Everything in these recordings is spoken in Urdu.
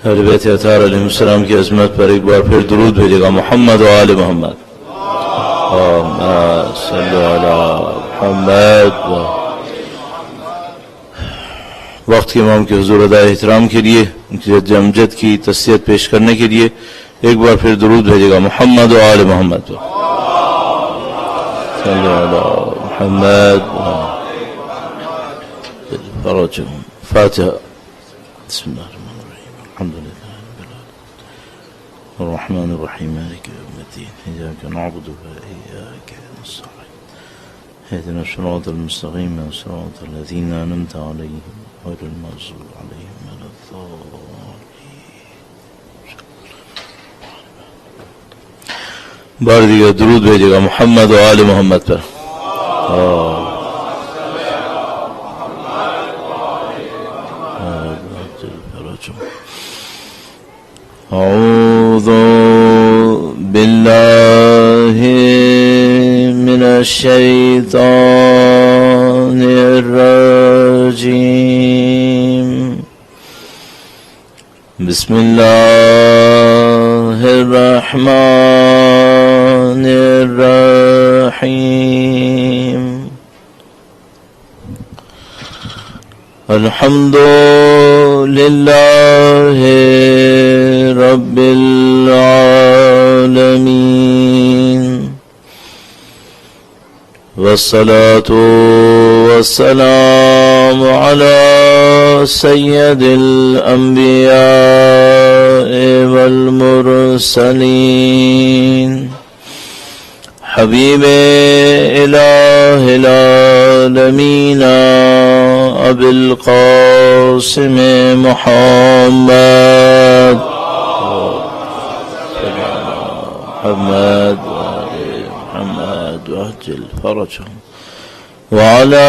اہل بیت اطہار علیہ السلام کی عظمت پر ایک بار پھر درود بھیجے گا. محمد و آل محمد. صلی علی محمد. وقت کے امام کے حضور ادائے احترام کے لیے ان کی جد امجد کی تسلیت پیش کرنے کے لیے ایک بار پھر درود بھیجے گا. محمد و آل محمد. صلی علی محمد. فاتحہ. بسم اللہ الرحمن الرحیم. الحمد للہ رب العالمین الرحمن الرحیم مالک یوم الدین ایاک نعبد و ایاک نستعین اهدنا الصراط المستقیم صراط الذین انعمت علیہم غیر المغضوب علیہم ولا الضالین. بار دیگر درود بھیجے گا محمد و آل محمد پر. اعوذ باللہ من الشیطان الرجیم. بسم اللہ الرحمن الرحیم. الحمد للہ رب العالمین والصلاة والسلام على سید الانبیاء والمرسلین حبیب الہ العالمین ابی القاسم محمد محمد محمد وعجل فرجهم وعلى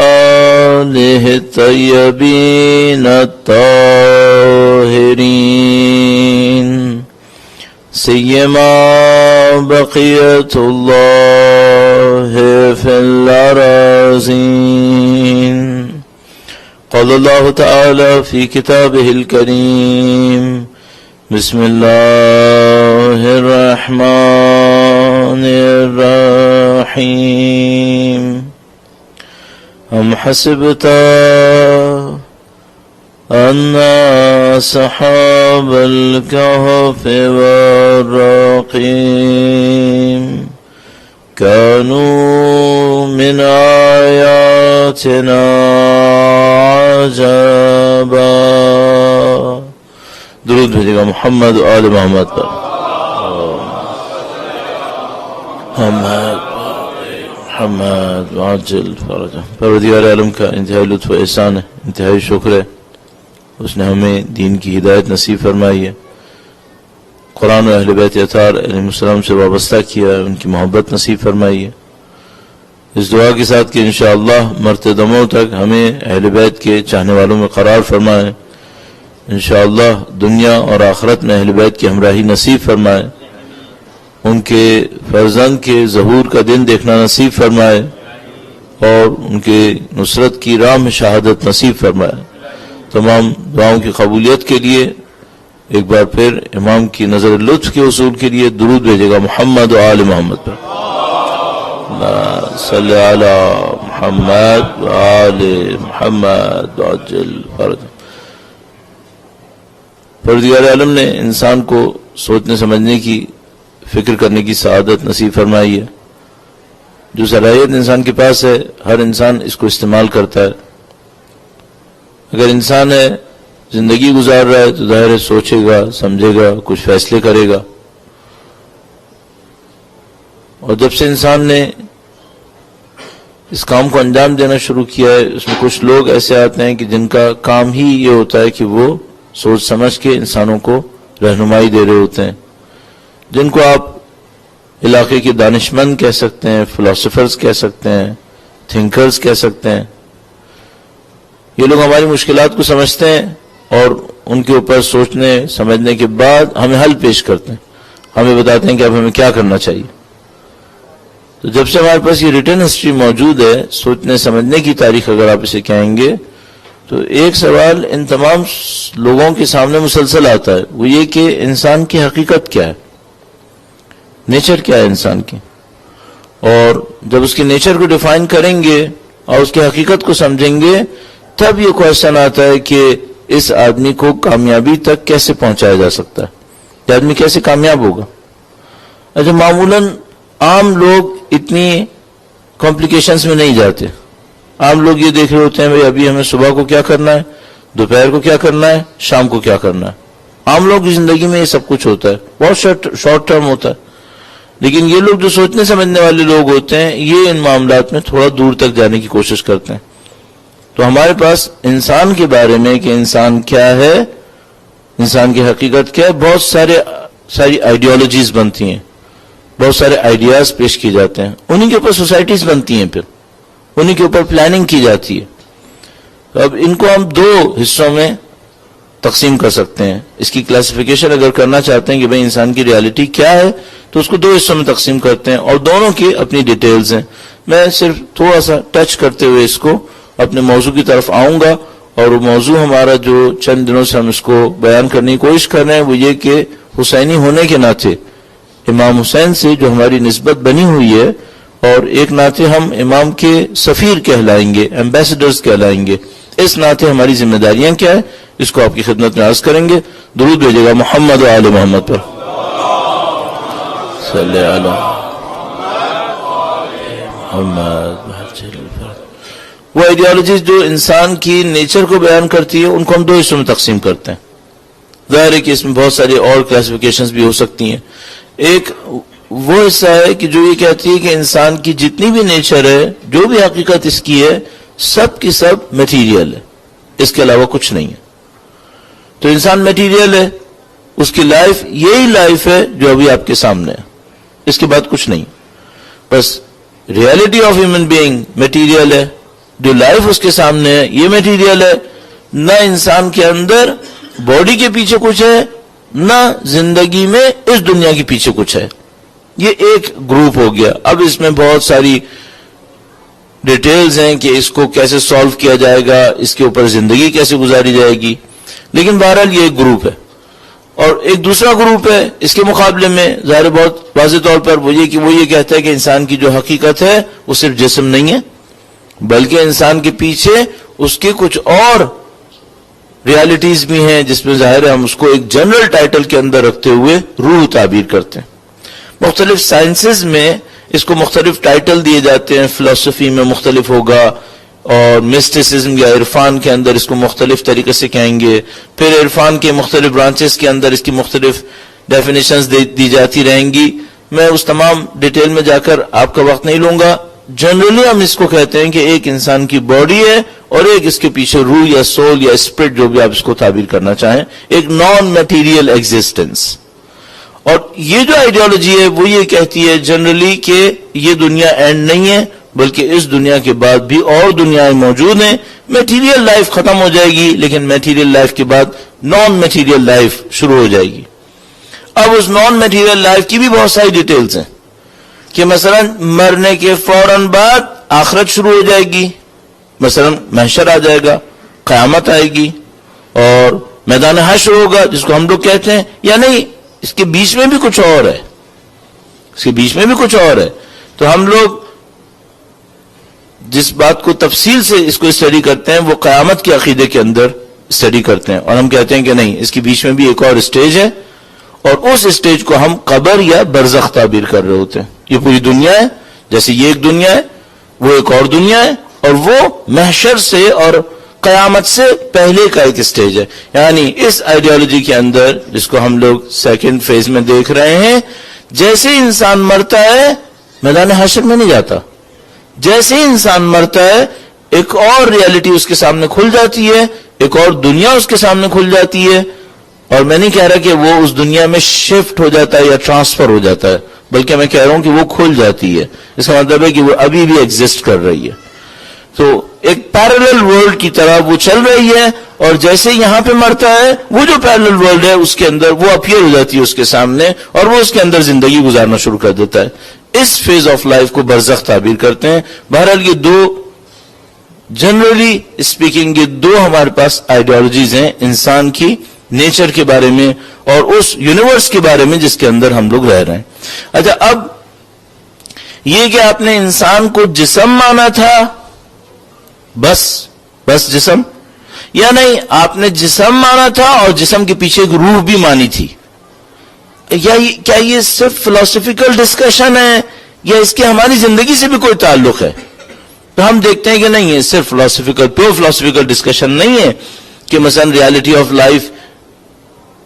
آله الطيبين الطاهرين سيما بقية الله في الأراضين. قال الله تعالى في كتابه الكريم بسم الله الرحمن الرحيم. أم حسبت أن أصحاب الكهف والرقيم كانوا من آياتنا عجبا. درود بھیجے گا محمد و آل محمد پر. محمد وعجل فرجہ. پروردگار عالم کا انتہائی لطف و احسان ہے، انتہائی شکر ہے. اس نے ہمیں دین کی ہدایت نصیب فرمائی ہے، قرآن و اہل بیت اطہار علیہ السلام سے وابستہ کیا ہے، ان کی محبت نصیب فرمائی ہے. اس دعا کے ساتھ کہ انشاءاللہ مرتے دموں تک ہمیں اہل بیت کے چاہنے والوں میں قرار فرمائے، انشاءاللہ دنیا اور آخرت میں اہل بیت کی ہمراہی نصیب فرمائے، ان کے فرزند کے ظہور کا دن دیکھنا نصیب فرمائے اور ان کے نصرت کی راہ میں شہادت نصیب فرمائے. تمام دعاؤں کی قبولیت کے لیے ایک بار پھر امام کی نظر لطف کے حصول کے لیے درود بھیجے گا محمد و آل محمد پر. صلی علی محمد و آل محمد وعجل فرجہ. پروردگار عالم نے انسان کو سوچنے سمجھنے کی، فکر کرنے کی سعادت نصیب فرمائی ہے. جو صلاحیت انسان کے پاس ہے ہر انسان اس کو استعمال کرتا ہے. اگر انسان ہے زندگی گزار رہا ہے تو ظاہر ہے سوچے گا، سمجھے گا، کچھ فیصلے کرے گا. اور جب سے انسان نے اس کام کو انجام دینا شروع کیا ہے اس میں کچھ لوگ ایسے آتے ہیں کہ جن کا کام ہی یہ ہوتا ہے کہ وہ سوچ سمجھ کے انسانوں کو رہنمائی دے رہے ہوتے ہیں، جن کو آپ علاقے کے دانشمند کہہ سکتے ہیں، فلاسفرز کہہ سکتے ہیں، تھنکرز کہہ سکتے ہیں. یہ لوگ ہماری مشکلات کو سمجھتے ہیں اور ان کے اوپر سوچنے سمجھنے کے بعد ہمیں حل پیش کرتے ہیں، ہمیں بتاتے ہیں کہ اب ہمیں کیا کرنا چاہیے. تو جب سے ہمارے پاس یہ ریٹن ہسٹری موجود ہے، سوچنے سمجھنے کی تاریخ اگر آپ اسے کہیں گے، تو ایک سوال ان تمام لوگوں کے سامنے مسلسل آتا ہے، وہ یہ کہ انسان کی حقیقت کیا ہے، نیچر کیا ہے انسان کی. اور جب اس کے نیچر کو ڈیفائن کریں گے اور اس کی حقیقت کو سمجھیں گے تب یہ کوشچن آتا ہے کہ اس آدمی کو کامیابی تک کیسے پہنچایا جا سکتا ہے، یہ آدمی کیسے کامیاب ہوگا. اچھا، معمولاً عام لوگ اتنی کمپلیکیشنز میں نہیں جاتے. عام لوگ یہ دیکھ رہے ہوتے ہیں بھئی ابھی ہمیں صبح کو کیا کرنا ہے، دوپہر کو کیا کرنا ہے، شام کو کیا کرنا ہے. عام لوگ کی زندگی میں یہ سب کچھ ہوتا ہے، بہت شارٹ ٹرم ہوتا ہے. لیکن یہ لوگ جو سوچنے سمجھنے والے لوگ ہوتے ہیں یہ ان معاملات میں تھوڑا دور تک جانے کی کوشش کرتے ہیں. تو ہمارے پاس انسان کے بارے میں کہ انسان کیا ہے، انسان کی حقیقت کیا ہے، بہت ساری آئیڈیالوجیز بنتی ہیں، بہت سارے آئیڈیاز پیش کیے جاتے ہیں. انہی کے اوپر سوسائٹیز بنتی ہیں، پھر انہی کے اوپر پلاننگ کی جاتی ہے. تو اب ان کو ہم دو حصوں میں تقسیم کر سکتے ہیں. اس کی کلاسیفیکیشن اگر کرنا چاہتے ہیں کہ بھئی انسان کی ریالٹی کیا ہے تو اس کو دو حصوں میں تقسیم کرتے ہیں اور دونوں کی اپنی ڈیٹیلز ہیں. میں صرف تھوڑا سا ٹچ کرتے ہوئے اس کو اپنے موضوع کی طرف آؤں گا. اور وہ موضوع ہمارا جو چند دنوں سے ہم اس کو بیان کرنے کی کوشش کر رہے ہیں وہ یہ کہ حسینی ہونے کے ناطے امام حسین سے جو ہماری نسبت بنی ہوئی ہے اور ایک ناطے ہم امام کے سفیر کہلائیں گے، ایمبیسڈرز کہلائیں گے، اس ناطے ہماری ذمہ داریاں کیا ہے اس کو آپ کی خدمت میں عرض کریں گے. درود بھیجے گا محمد و آل محمد پر. صلی علی محمد. وہ آئیڈیالوجیز جو انسان کی نیچر کو بیان کرتی ہے ان کو ہم دو حصوں میں تقسیم کرتے ہیں. ظاہر ہے کہ اس میں بہت ساری اور کلاسیفیکیشنز بھی ہو سکتی ہیں. ایک وہ حصہ ہے کہ جو یہ کہتی ہے کہ انسان کی جتنی بھی نیچر ہے، جو بھی حقیقت اس کی ہے، سب کی سب میٹیریل ہے، اس کے علاوہ کچھ نہیں ہے. تو انسان میٹیریل ہے، اس کی لائف یہی لائف ہے جو ابھی آپ کے سامنے ہے، اس کے بعد کچھ نہیں. بس reality of human being material ہے، جو لائف اس کے سامنے ہے یہ میٹیریل ہے. نہ انسان کے اندر باڈی کے پیچھے کچھ ہے، نہ زندگی میں اس دنیا کے پیچھے کچھ ہے. یہ ایک گروپ ہو گیا. اب اس میں بہت ساری ڈیٹیلز ہیں کہ اس کو کیسے سالو کیا جائے گا، اس کے اوپر زندگی کیسے گزاری جائے گی. لیکن بہرحال یہ ایک گروپ ہے. اور ایک دوسرا گروپ ہے اس کے مقابلے میں، ظاہر بہت واضح طور پر وہ یہ کہتا ہے کہ انسان کی جو حقیقت ہے وہ صرف جسم نہیں ہے، بلکہ انسان کے پیچھے اس کے کچھ اور ریالٹیز بھی ہیں، جس میں ظاہر ہے ہم اس کو ایک جنرل ٹائٹل کے اندر رکھتے ہوئے روح تعبیر کرتے ہیں. مختلف سائنسز میں اس کو مختلف ٹائٹل دیے جاتے ہیں. فلسفی میں مختلف ہوگا اور مسٹیسزم یا عرفان کے اندر اس کو مختلف طریقے سے کہیں گے. پھر عرفان کے مختلف برانچز کے اندر اس کی مختلف ڈیفینیشنز دی جاتی رہیں گی. میں اس تمام ڈیٹیل میں جا کر آپ کا وقت نہیں لوں گا. جنرلی ہم اس کو کہتے ہیں کہ ایک انسان کی باڈی ہے اور ایک اس کے پیچھے روح یا سول یا اسپرٹ، جو بھی آپ اس کو تعبیر کرنا چاہیں، ایک نان میٹیریل ایگزسٹنس. اور یہ جو آئیڈیالوجی ہے وہ یہ کہتی ہے جنرلی کہ یہ دنیا اینڈ نہیں ہے، بلکہ اس دنیا کے بعد بھی اور دنیایں موجود ہیں. میٹیریل لائف ختم ہو جائے گی لیکن میٹیریل لائف کے بعد نان میٹیریل لائف شروع ہو جائے گی. اب اس نان میٹیریل لائف کی بھی بہت ساری ڈیٹیلز ہیں کہ مثلا مرنے کے فوراً بعد آخرت شروع ہو جائے گی، مثلا محشر آ جائے گا، قیامت آئے گی اور میدان حشر ہوگا جس کو ہم لوگ کہتے ہیں. یا نہیں، اس کے بیچ میں بھی کچھ اور ہے، اس کے بیچ میں بھی کچھ اور ہے. تو ہم لوگ جس بات کو تفصیل سے اس کو اسٹڈی کرتے ہیں وہ قیامت کے عقیدے کے اندر اسٹڈی کرتے ہیں، اور ہم کہتے ہیں کہ نہیں، اس کے بیچ میں بھی ایک اور اسٹیج ہے اور اس اسٹیج کو ہم قبر یا برزخ تعبیر کر رہے ہوتے ہیں. یہ پوری دنیا ہے، جیسے یہ ایک دنیا ہے وہ ایک اور دنیا ہے، اور وہ محشر سے اور قیامت سے پہلے کا ایک اسٹیج ہے. یعنی اس آئیڈیالوجی کے اندر جس کو ہم لوگ سیکنڈ فیز میں دیکھ رہے ہیں، جیسے انسان مرتا ہے میدان حشر میں نہیں جاتا. جیسے ہی انسان مرتا ہے ایک اور ریالٹی اس کے سامنے کھل جاتی ہے، ایک اور دنیا اس کے سامنے کھل جاتی ہے. اور میں نہیں کہہ رہا کہ وہ اس دنیا میں شفٹ ہو جاتا ہے یا ٹرانسفر ہو جاتا ہے، بلکہ میں کہہ رہا ہوں کہ وہ کھل جاتی ہے. اس کا مطلب ہے کہ وہ ابھی بھی ایگزسٹ کر رہی ہے. تو ایک پیرلل ورلڈ کی طرح وہ چل رہی ہے، اور جیسے یہاں پہ مرتا ہے وہ جو پیرلل ورلڈ ہے اس کے اندر وہ اپیئر ہو جاتی ہے اس کے سامنے، اور وہ اس کے اندر زندگی گزارنا شروع کر دیتا ہے. اس فیز آف لائف کو برزخ تعبیر کرتے ہیں. بہرحال یہ دو جنرلی اسپیکنگ یہ دو ہمارے پاس آئیڈیالوجیز ہیں انسان کی نیچر کے بارے میں اور اس یونیورس کے بارے میں جس کے اندر ہم لوگ رہ رہے ہیں. اچھا، اب یہ کہ آپ نے انسان کو جسم مانا تھا، بس جسم، یا نہیں آپ نے جسم مانا تھا اور جسم کے پیچھے ایک روح بھی مانی تھی؟ کیا یہ صرف فلسفیکل ڈسکشن ہے یا اس کے ہماری زندگی سے بھی کوئی تعلق ہے؟ تو ہم دیکھتے ہیں کہ نہیں، ہے صرف پیور فلسفیکل ڈسکشن نہیں ہے کہ مثلا ریالٹی آف لائف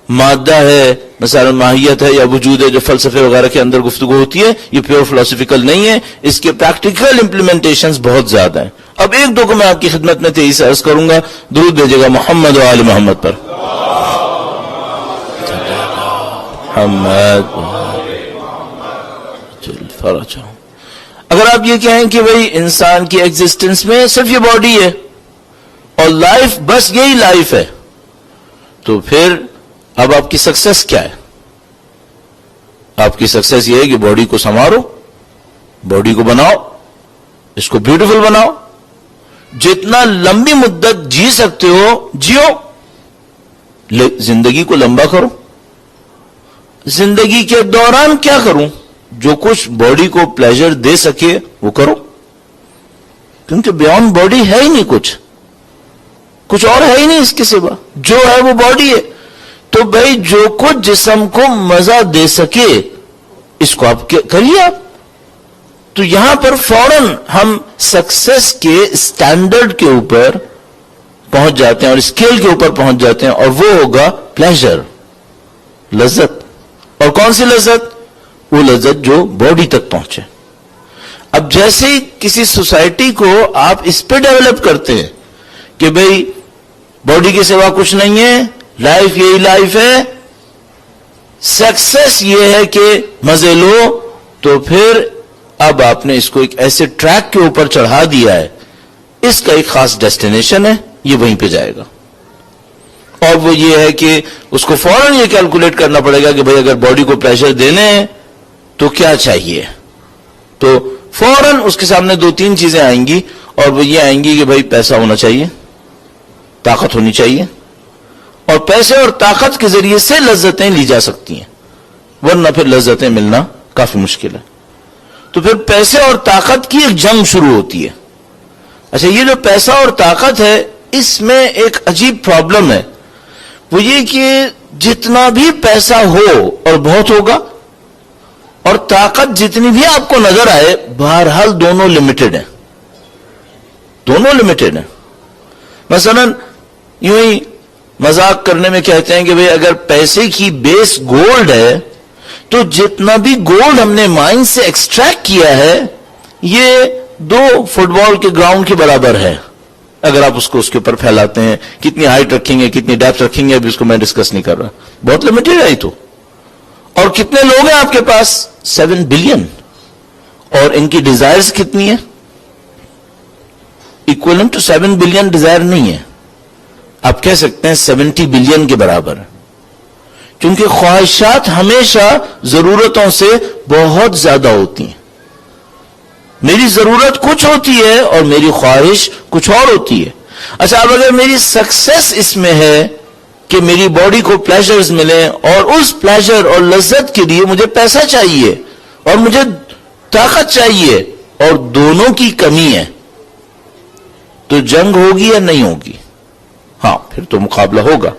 مادہ ہے، مثلا ماہیت ہے یا وجود ہے جو فلسفے وغیرہ کے اندر گفتگو ہوتی ہے، یہ پیور فلسفیکل نہیں ہے، اس کے پریکٹیکل امپلیمنٹیشنز بہت زیادہ ہیں. اب ایک دو کو میں آپ کی خدمت میں تیزی سے عرض کروں گا. درود بھیجے گا محمد و آل محمد پر. اگر آپ یہ کہیں کہ بھئی انسان کی ایگزسٹنس میں صرف یہ باڈی ہے اور لائف بس یہی لائف ہے، تو پھر اب آپ کی سکسس کیا ہے؟ آپ کی سکسس یہ ہے کہ باڈی کو سنوارو، باڈی کو بناؤ، اس کو بیوٹیفل بناؤ، جتنا لمبی مدت جی سکتے ہو جیو، زندگی کو لمبا کرو. زندگی کے دوران کیا کروں؟ جو کچھ باڈی کو پلیزر دے سکے وہ کرو، کیونکہ بیانڈ باڈی ہے ہی نہیں، کچھ اور ہے ہی نہیں اس کے سوا، جو ہے وہ باڈی ہے. تو بھائی جو کچھ جسم کو مزہ دے سکے اس کو آپ کریے. آپ تو یہاں پر فوراً ہم سکسس کے اسٹینڈرڈ کے اوپر پہنچ جاتے ہیں اور اسکیل کے اوپر پہنچ جاتے ہیں، اور وہ ہوگا پلیزر، لذت. اور کون سی لذت؟ وہ لذت جو باڈی تک پہنچے. اب جیسے ہی کسی سوسائٹی کو آپ اس پہ ڈیولپ کرتے ہیں کہ بھئی باڈی کے سوا کچھ نہیں ہے، لائف یہی لائف ہے، سکسس یہ ہے کہ مزے لو، تو پھر اب آپ نے اس کو ایک ایسے ٹریک کے اوپر چڑھا دیا ہے، اس کا ایک خاص ڈیسٹینیشن ہے، یہ وہیں پہ جائے گا. اور وہ یہ ہے کہ اس کو فوراً یہ کیلکولیٹ کرنا پڑے گا کہ بھئی اگر باڈی کو پریشر دینے ہیں تو کیا چاہیے. تو فوراً اس کے سامنے دو تین چیزیں آئیں گی، اور وہ یہ آئیں گی کہ بھئی پیسہ ہونا چاہیے، طاقت ہونی چاہیے، اور پیسے اور طاقت کے ذریعے سے لذتیں لی جا سکتی ہیں، ورنہ پھر لذتیں ملنا کافی مشکل ہے. تو پھر پیسے اور طاقت کی ایک جنگ شروع ہوتی ہے. اچھا، یہ جو پیسہ اور طاقت ہے اس میں ایک عجیب پرابلم ہے، وہ یہ کہ جتنا بھی پیسہ ہو اور بہت ہوگا، اور طاقت جتنی بھی آپ کو نظر آئے، بہرحال دونوں لمیٹڈ ہیں، دونوں لمیٹڈ ہیں. مثلا یوں ہی مذاق کرنے میں کہتے ہیں کہ بھئی اگر پیسے کی بیس گولڈ ہے تو جتنا بھی گولڈ ہم نے مائن سے ایکسٹریکٹ کیا ہے یہ 2 فٹ بال کے گراؤنڈ کے برابر ہے. اگر آپ اس کو اس کے اوپر پھیلاتے ہیں، کتنی ہائٹ رکھیں گے، کتنی ڈیپتھ رکھیں گے، ابھی اس کو میں ڈسکس نہیں کر رہا، بہت لمیٹڈ ہے. تو اور کتنے لوگ ہیں آپ کے پاس؟ 7 بلین. اور ان کی ڈیزائرز کتنی ہیں؟ ایکویلنٹ ٹو 7 بلین ڈیزائر نہیں ہے، آپ کہہ سکتے ہیں 70 بلین کے برابر، کیونکہ خواہشات ہمیشہ ضرورتوں سے بہت زیادہ ہوتی ہیں. میری ضرورت کچھ ہوتی ہے اور میری خواہش کچھ اور ہوتی ہے. اچھا، اب اگر میری سکسس اس میں ہے کہ میری باڈی کو پلیزرز ملیں، اور اس پلیزر اور لذت کے لیے مجھے پیسہ چاہیے اور مجھے طاقت چاہیے، اور دونوں کی کمی ہے، تو جنگ ہوگی یا نہیں ہوگی؟ ہاں، پھر تو مقابلہ ہوگا،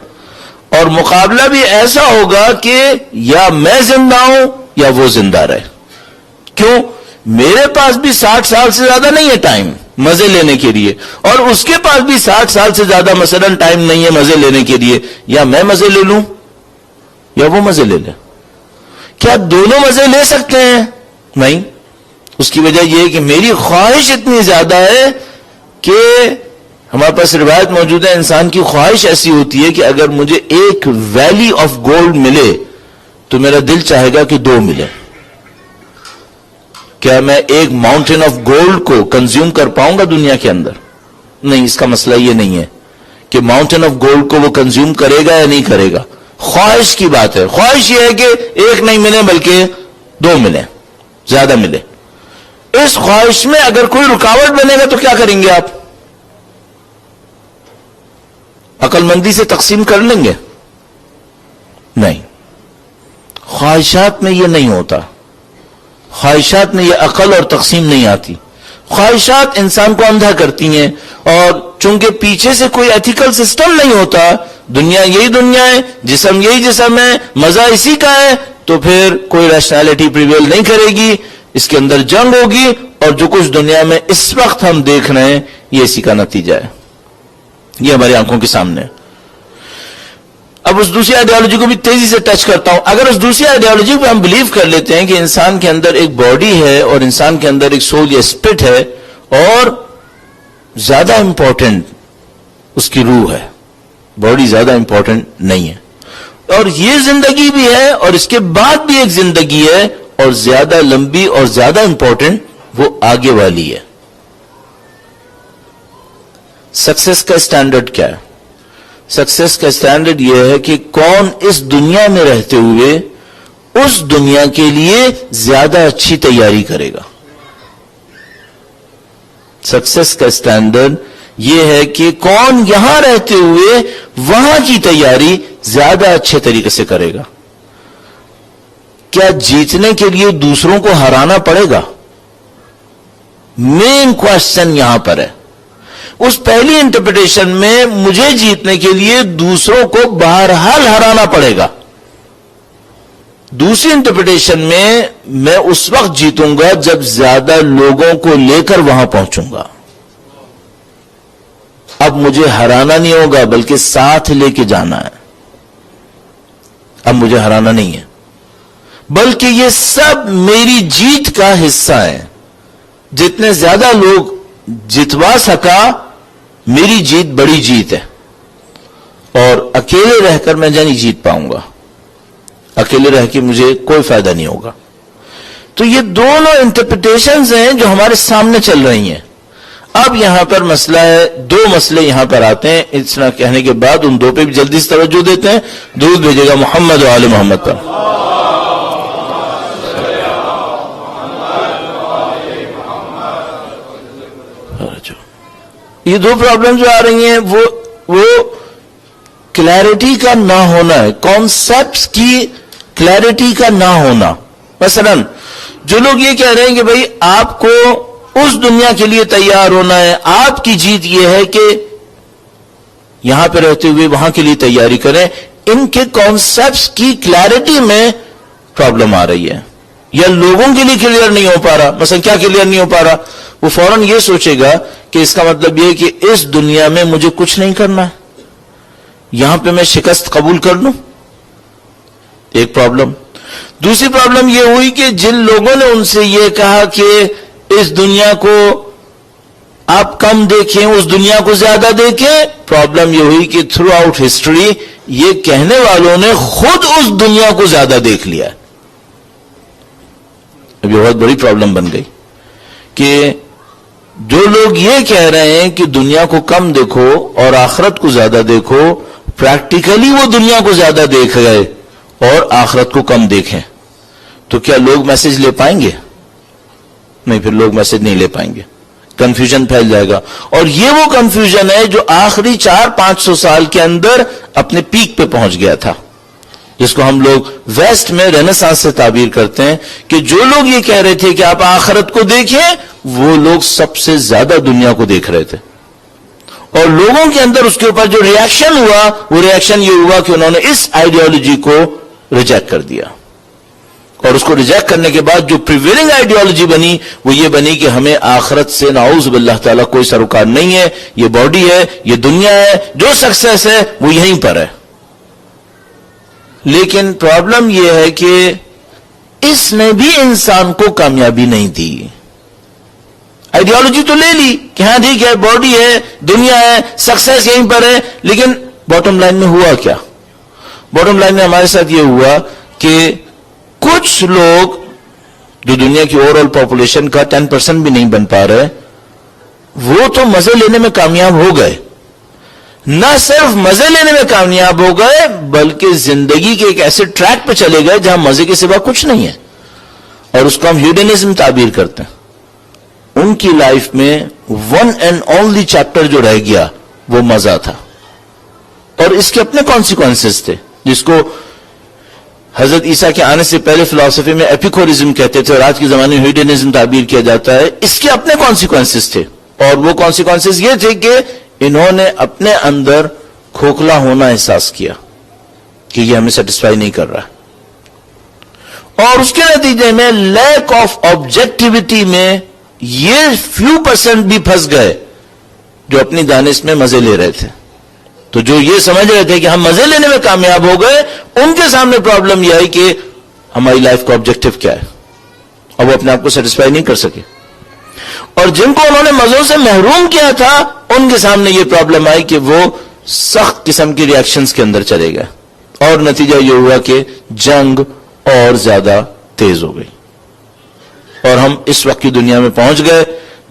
اور مقابلہ بھی ایسا ہوگا کہ یا میں زندہ ہوں یا وہ زندہ رہے. کیوں؟ میرے پاس بھی 60 سال سے زیادہ نہیں ہے ٹائم مزے لینے کے لیے، اور اس کے پاس بھی 60 سال سے زیادہ مثلا ٹائم نہیں ہے مزے لینے کے لیے. یا میں مزے لے لوں یا وہ مزے لے لے. کیا دونوں مزے لے سکتے ہیں؟ نہیں. اس کی وجہ یہ ہے کہ میری خواہش اتنی زیادہ ہے کہ ہمارے پاس روایت موجود ہے، انسان کی خواہش ایسی ہوتی ہے کہ اگر مجھے ایک ویلی آف گولڈ ملے تو میرا دل چاہے گا کہ 2 ملے. کیا میں ایک ماؤنٹین آف گولڈ کو کنزیوم کر پاؤں گا دنیا کے اندر؟ نہیں. اس کا مسئلہ یہ نہیں ہے کہ ماؤنٹین آف گولڈ کو وہ کنزیوم کرے گا یا نہیں کرے گا، خواہش کی بات ہے. خواہش یہ ہے کہ ایک نہیں ملے بلکہ 2 ملے، زیادہ ملے. اس خواہش میں اگر کوئی رکاوٹ بنے گا تو کیا کریں گے آپ؟ عقل مندی سے تقسیم کر لیں گے؟ نہیں. خواہشات میں یہ نہیں ہوتا. خواہشات میں یہ عقل اور تقسیم نہیں آتی. خواہشات انسان کو اندھا کرتی ہیں، اور چونکہ پیچھے سے کوئی ایتھیکل سسٹم نہیں ہوتا، دنیا یہی دنیا ہے، جسم یہی جسم ہے، مزہ اسی کا ہے، تو پھر کوئی ریشنلٹی پریویل نہیں کرے گی، اس کے اندر جنگ ہوگی، اور جو کچھ دنیا میں اس وقت ہم دیکھ رہے ہیں یہ اسی کا نتیجہ ہے. یہ ہماری آنکھوں کے سامنے ہے. اب اس دوسری آئیڈیالوجی کو بھی تیزی سے ٹچ کرتا ہوں. اگر اس دوسری آئیڈیالوجی پہ ہم بلیو کر لیتے ہیں کہ انسان کے اندر ایک باڈی ہے اور انسان کے اندر ایک سول یا اسپرٹ ہے، اور زیادہ امپورٹنٹ اس کی روح ہے، باڈی زیادہ امپورٹنٹ نہیں ہے، اور یہ زندگی بھی ہے اور اس کے بعد بھی ایک زندگی ہے، اور زیادہ لمبی اور زیادہ امپورٹنٹ وہ آگے والی ہے. سکسیس کا اسٹینڈرڈ کیا ہے؟ سکسیس کا اسٹینڈرڈ یہ ہے کہ کون اس دنیا میں رہتے ہوئے اس دنیا کے لیے زیادہ اچھی تیاری کرے گا. سکسیس کا اسٹینڈرڈ یہ ہے کہ کون یہاں رہتے ہوئے وہاں کی تیاری زیادہ اچھے طریقے سے کرے گا. کیا جیتنے کے لیے دوسروں کو ہرانا پڑے گا؟ مین کوشچن یہاں پر ہے. اس پہلی انٹرپریٹیشن میں مجھے جیتنے کے لیے دوسروں کو بہرحال ہرانا پڑے گا. دوسری انٹرپریٹیشن میں میں اس وقت جیتوں گا جب زیادہ لوگوں کو لے کر وہاں پہنچوں گا. اب مجھے ہرانا نہیں ہوگا بلکہ ساتھ لے کے جانا ہے. اب مجھے ہرانا نہیں ہے بلکہ یہ سب میری جیت کا حصہ ہے. جتنے زیادہ لوگ جتوا سکا میری جیت بڑی جیت ہے، اور اکیلے رہ کر میں نہیں جیت پاؤں گا. اکیلے رہ کے مجھے کوئی فائدہ نہیں ہوگا. تو یہ دونوں انٹرپریٹیشنز ہیں جو ہمارے سامنے چل رہی ہیں. اب یہاں پر مسئلہ ہے، دو مسئلے یہاں پر آتے ہیں. اتنا کہنے کے بعد ان دو پہ بھی جلدی سے توجہ دیتے ہیں. درود بھیجے گا محمد و آل محمد پر. یہ دو پرابلم جو آ رہی ہیں وہ کلیئرٹی کا نہ ہونا ہے، کانسیپٹس کی کلیئرٹی کا نہ ہونا. مثلا جو لوگ یہ کہہ رہے ہیں کہ بھئی آپ کو اس دنیا کے لیے تیار ہونا ہے، آپ کی جیت یہ ہے کہ یہاں پہ رہتے ہوئے وہاں کے لیے تیاری کریں، ان کے کانسیپٹس کی کلیئرٹی میں پرابلم آ رہی ہے، یا لوگوں کے لیے کلیئر نہیں ہو پا رہا. مثلا کیا کلیئر نہیں ہو پا رہا؟ وہ فوراً یہ سوچے گا کہ اس کا مطلب یہ کہ اس دنیا میں مجھے کچھ نہیں کرنا ہے، یہاں پہ میں شکست قبول کر لوں. ایک پرابلم. دوسری پرابلم یہ ہوئی کہ جن لوگوں نے ان سے یہ کہا کہ اس دنیا کو آپ کم دیکھیں، اس دنیا کو زیادہ دیکھیں، پرابلم یہ ہوئی کہ تھرو آؤٹ ہسٹری یہ کہنے والوں نے خود اس دنیا کو زیادہ دیکھ لیا. اب یہ بہت بڑی پرابلم بن گئی کہ جو لوگ یہ کہہ رہے ہیں کہ دنیا کو کم دیکھو اور آخرت کو زیادہ دیکھو، پریکٹیکلی وہ دنیا کو زیادہ دیکھ گئے اور آخرت کو کم دیکھیں. تو کیا لوگ میسج لے پائیں گے؟ نہیں، پھر لوگ میسج نہیں لے پائیں گے. کنفیوژن پھیل جائے گا. اور یہ وہ کنفیوژن ہے جو آخری 400-500 سال کے اندر اپنے پیک پہ پہنچ گیا تھا، جس کو ہم لوگ ویسٹ میں رینیسانس سے تعبیر کرتے ہیں کہ جو لوگ یہ کہہ رہے تھے کہ آپ آخرت کو دیکھیں، وہ لوگ سب سے زیادہ دنیا کو دیکھ رہے تھے. اور لوگوں کے اندر اس کے اوپر جو ریاکشن ہوا، وہ ریاکشن یہ ہوا کہ انہوں نے اس آئیڈیالوجی کو ریجیکٹ کر دیا. اور اس کو ریجیکٹ کرنے کے بعد جو پریویلنگ آئیڈیالوجی بنی وہ یہ بنی کہ ہمیں آخرت سے نعوذ باللہ تعالیٰ کوئی سروکار نہیں ہے، یہ باڈی ہے، یہ دنیا ہے، جو سکسیس ہے وہ یہیں پر ہے. لیکن پرابلم یہ ہے کہ اس نے بھی انسان کو کامیابی نہیں دی. آئیڈیالوجی تو لے لی کہ ہاں ٹھیک ہے، باڈی ہے، دنیا ہے، سکسیس یہیں پر ہے، لیکن باٹم لائن میں ہوا کیا؟ باٹم لائن میں ہمارے ساتھ یہ ہوا کہ کچھ لوگ جو دنیا کی اوور آل پاپولیشن کا 10% بھی نہیں بن پا رہے، وہ تو مزے لینے میں کامیاب ہو گئے. نہ صرف مزے لینے میں کامیاب ہو گئے بلکہ زندگی کے ایک ایسے ٹریک پہ چلے گئے جہاں مزے کے سوا کچھ نہیں ہے، اور اس کو ہم ہیڈنزم تعبیر کرتے ہیں. ان کی لائف میں ون اینڈ اونلی چیپٹر جو رہ گیا وہ مزہ تھا. اور اس کے اپنے کانسیکوینسز تھے، جس کو حضرت عیسیٰ کے آنے سے پہلے فلسفے میں ایپیکورزم کہتے تھے اور آج کے زمانے میں ہیڈنزم تعبیر کیا جاتا ہے. اس کے اپنے کانسیکوینسز تھے، اور وہ کانسیکوینسز یہ تھے کہ انہوں نے اپنے اندر کھوکھلا ہونا احساس کیا کہ یہ ہمیں سیٹسفائی نہیں کر رہا، اور اس کے نتیجے میں لیک آف آبجیکٹیوٹی میں یہ فیو پرسنٹ بھی پھنس گئے جو اپنی دانش میں مزے لے رہے تھے. تو جو یہ سمجھ رہے تھے کہ ہم مزے لینے میں کامیاب ہو گئے، ان کے سامنے پرابلم یہ آئی کہ ہماری لائف کا آبجیکٹو کیا ہے، اور وہ اپنے آپ کو سیٹسفائی نہیں کر سکے. اور جن کو انہوں نے مزوں سے محروم کیا تھا، ان کے سامنے یہ پرابلم آئی کہ وہ سخت قسم کی ریاکشنز کے اندر چلے گئے، اور نتیجہ یہ ہوا کہ جنگ اور زیادہ تیز ہو گئی. اور ہم اس وقت کی دنیا میں پہنچ گئے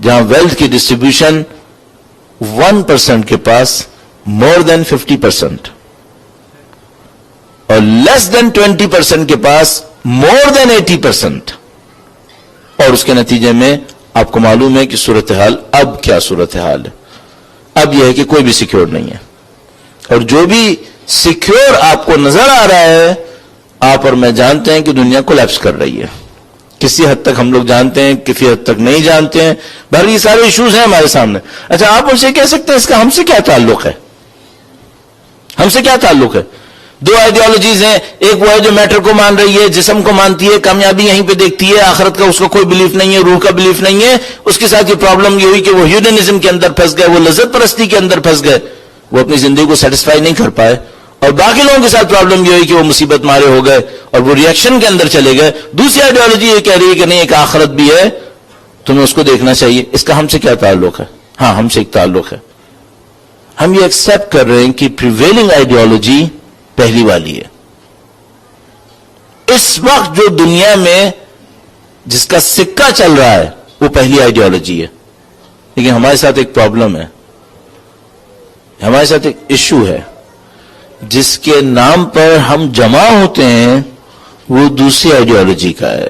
جہاں ویلتھ کی ڈسٹریبیوشن 1% کے پاس مور دین 50%، اور لیس دین 20% کے پاس مور دین 80%. اور اس کے نتیجے میں آپ کو معلوم ہے کہ صورتحال اب کیا صورتحال ہے. اب یہ ہے کہ کوئی بھی سیکیور نہیں ہے، اور جو بھی سیکیور آپ کو نظر آ رہا ہے، آپ اور میں جانتے ہیں کہ دنیا کولیپس کر رہی ہے. کسی حد تک ہم لوگ جانتے ہیں، کسی حد تک نہیں جانتے ہیں، بہر یہ سارے ایشوز ہیں ہمارے سامنے. اچھا، آپ ان سے کہہ سکتے ہیں اس کا ہم سے کیا تعلق ہے؟ ہم سے کیا تعلق ہے؟ دو آئیڈیالوجیز ہیں، ایک وہ ہے جو میٹر کو مان رہی ہے، جسم کو مانتی ہے، کامیابی یہیں پہ دیکھتی ہے، آخرت کا اس کو کوئی بلیف نہیں ہے، روح کا بلیف نہیں ہے. اس کے ساتھ یہ پرابلم یہ ہوئی کہ وہ ہیوڈنزم کے اندر پھنس گئے، وہ لذت پرستی کے اندر پھنس گئے، وہ اپنی زندگی کو سیٹسفائی نہیں کر پائے. اور باقی لوگوں کے ساتھ پرابلم یہ ہوئی کہ وہ مصیبت مارے ہو گئے اور وہ ریئیکشن کے اندر چلے گئے. دوسری آئیڈیالوجی یہ کہہ رہی ہے کہ نہیں، ایک آخرت بھی ہے، تمہیں اس کو دیکھنا چاہیے. اس کا ہم سے کیا تعلق ہے؟ ہاں، ہم سے ایک تعلق ہے. ہم یہ ایکسپٹ کر رہے ہیں کہ پریویلنگ آئیڈیالوجی پہلی والی ہے. اس وقت جو دنیا میں جس کا سکہ چل رہا ہے وہ پہلی آئیڈیالوجی ہے. لیکن ہمارے ساتھ ایک پرابلم ہے، ہمارے ساتھ ایک ایشو ہے. جس کے نام پر ہم جمع ہوتے ہیں وہ دوسری آئیڈیالوجی کا ہے،